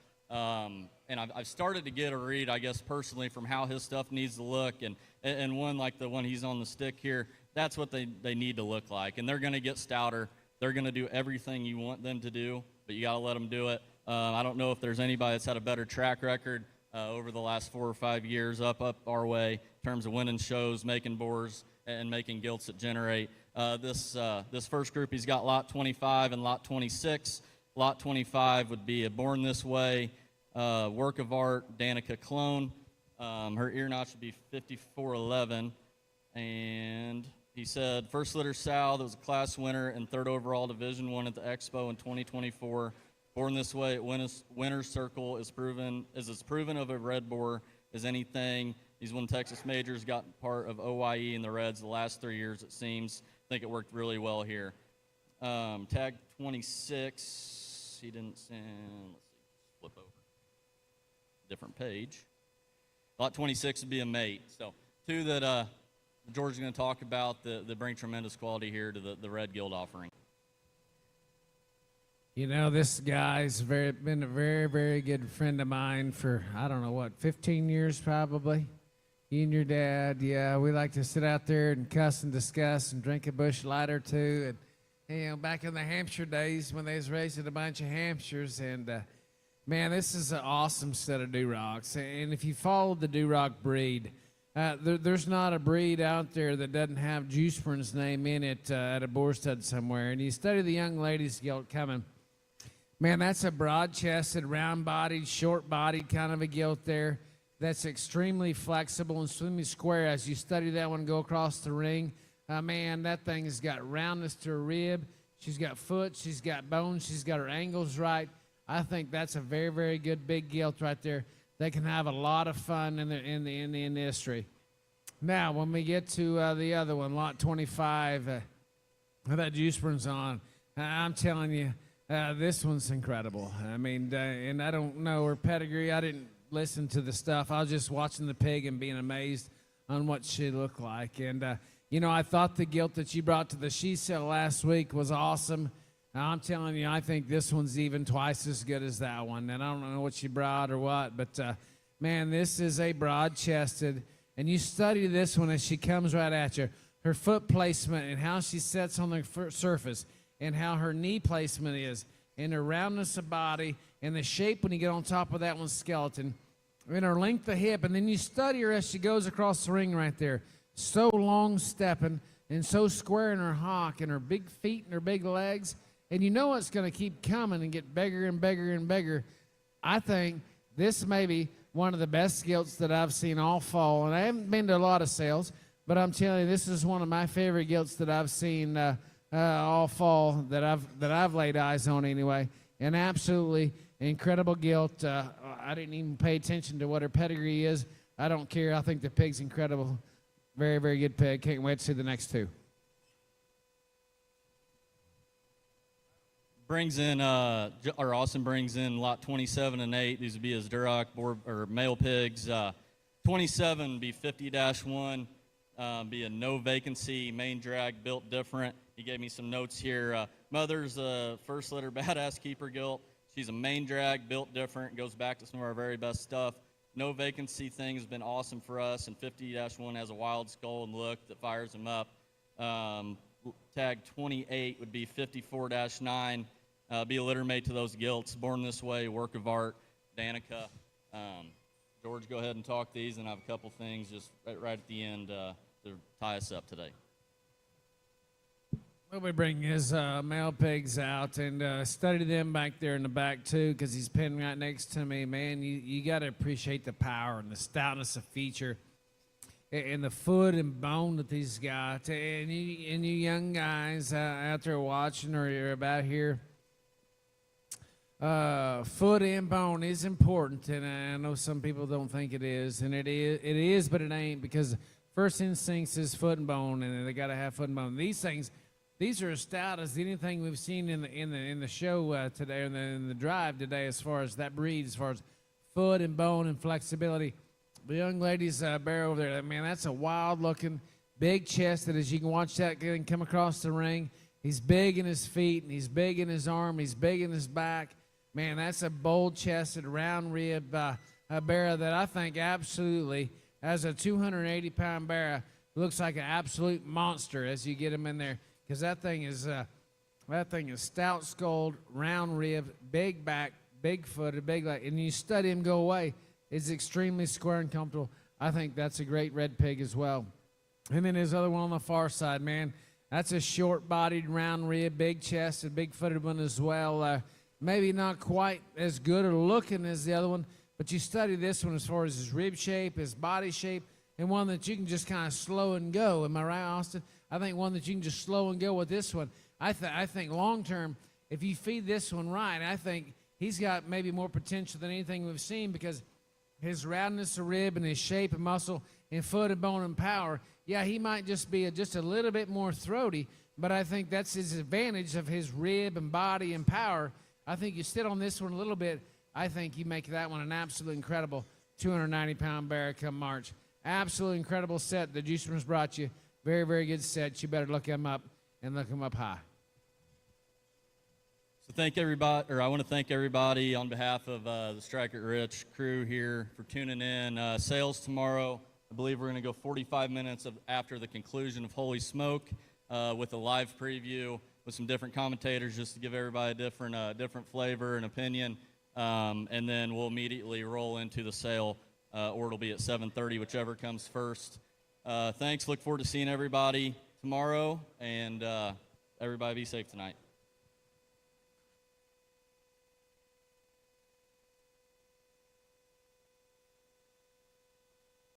And I've started to get a read, I guess, personally from how his stuff needs to look. And one like the one he's on the stick here, that's what they need to look like. And they're going to get stouter. They're going to do everything you want them to do, but you got to let them do it. I don't know if there's anybody that's had a better track record over the last 4 or 5 years, up our way in terms of winning shows, making boars, and making gilts that generate. This first group, he's got lot 25 and lot 26. Lot 25 would be a Born This Way work of art, Danica clone. Her ear notch would be 5411. And he said first litter sow that was a class winner and third overall Division I at the Expo in 2024. Born This Way at Winner's Circle is as proven of a red boar as anything. He's won Texas Majors, got part of OYE in the Reds the last 3 years, it seems. I think it worked really well here. Tag 26, he didn't send, let's see, flip over. Different page. Lot 26 would be a mate. So two that George is going to talk about that bring tremendous quality here to the Red Guild offering. You know, this guy's been a very, very good friend of mine for, I don't know what, 15 years probably. You and your dad, yeah, we like to sit out there and cuss and discuss and drink a bush light or two. And, you know, back in the Hampshire days when they was raising a bunch of Hampshires. And, man, this is an awesome set of Durocs. And if you follow the Duroc breed, there's not a breed out there that doesn't have Juiceburn's name in it at a boar stud somewhere. And you study the young ladies' gilt coming. Man, that's a broad-chested, round-bodied, short-bodied kind of a gilt there. That's extremely flexible and extremely square. As you study that one go across the ring, man, that thing has got roundness to her rib. She's got foot. She's got bones. She's got her angles right. I think that's a very, very good big gilt right there. They can have a lot of fun in the industry. Now, when we get to the other one, lot 25, that Juiceburn's on, I'm telling you, this one's incredible. I mean, and I don't know her pedigree. I didn't listen to the stuff. I was just watching the pig and being amazed on what she looked like. And, you know, I thought the gilt that you brought to the she sale last week was awesome. I'm telling you, I think this one's even twice as good as that one. And I don't know what she brought or what, but, man, this is a broad-chested. And you study this one as she comes right at you. Her foot placement and how she sets on the surface, and how her knee placement is, and her roundness of body, and the shape when you get on top of that one's skeleton, and her length of hip. And then you study her as she goes across the ring right there. So long stepping and so square in her hock and her big feet and her big legs. And you know it's going to keep coming and get bigger and bigger and bigger. I think this may be one of the best gilts that I've seen all fall. And I haven't been to a lot of sales, but I'm telling you, this is one of my favorite gilts that I've seen all fall that I've laid eyes on anyway. An absolutely incredible gilt. I didn't even pay attention to what her pedigree is. I don't care. I think the pig's incredible. Very, very good pig. Can't wait to see the next two. Brings in, or Austin brings in lot 27 and 8. These would be his Duroc or male pigs. 27 would be 50-1. Be a no vacancy, main drag, built different. He gave me some notes here. Mother's first litter badass keeper gilt. She's a main drag, built different. Goes back to some of our very best stuff. No vacancy thing has been awesome for us. And 50-1 has a wild skull and look that fires him up. Tag 28 would be 54-9. Be a litter mate to those gilts. Born This Way, work of art, Danica. George, go ahead and talk these, and I have a couple things just right at the end to tie us up today. We'll be bringing his male pigs out and study them back there in the back, too, because he's pinned right next to me. Man, you got to appreciate the power and the stoutness of feature and the foot and bone that these got. And you young guys out there watching or you're about here, foot and bone is important, and I know some people don't think it is, and it is, but it ain't, because first instincts is foot and bone, and they got to have foot and bone. These are as stout as anything we've seen in the show today, in the drive today, as far as that breed, as far as foot and bone and flexibility. The young lady's bear over there, man, that's a wild-looking, big-chested, as you can watch that thing come across the ring. He's big in his feet, and he's big in his arm, he's big in his back. Man, that's a bold-chested, round-rib bear that I think absolutely, as a 280-pound bear, looks like an absolute monster as you get him in there, because that thing is stout-skulled, round-ribbed, big back, big-footed, big leg, and you study him go away. is extremely square and comfortable. I think that's a great red pig as well. And then his other one on the far side, man, that's a short-bodied, round rib, big chested, big-footed one as well. Maybe not quite as good or looking as the other one, but you study this one as far as his rib shape, his body shape, and one that you can just kind of slow and go. Am I right, Austin? I think one that you can just slow and go with this one. I think long-term, if you feed this one right, I think he's got maybe more potential than anything we've seen because his roundness of rib and his shape and muscle and foot and bone and power, yeah, he might just be just a little bit more throaty, but I think that's his advantage of his rib and body and power. I think you sit on this one a little bit, I think you make that one an absolutely incredible 290-pound bear come March. Absolutely incredible set the Juicerman's brought you. Very, very good set. You better look him up and look him up high. So thank everybody, or I want to thank everybody on behalf of the Strike It Rich crew here for tuning in. Sales tomorrow. I believe we're going to go 45 minutes after the conclusion of Holy Smoke with a live preview with some different commentators just to give everybody a different flavor and opinion. And then we'll immediately roll into the sale, or it'll be at 7:30, whichever comes first. Thanks. Look forward to seeing everybody tomorrow, and everybody be safe tonight.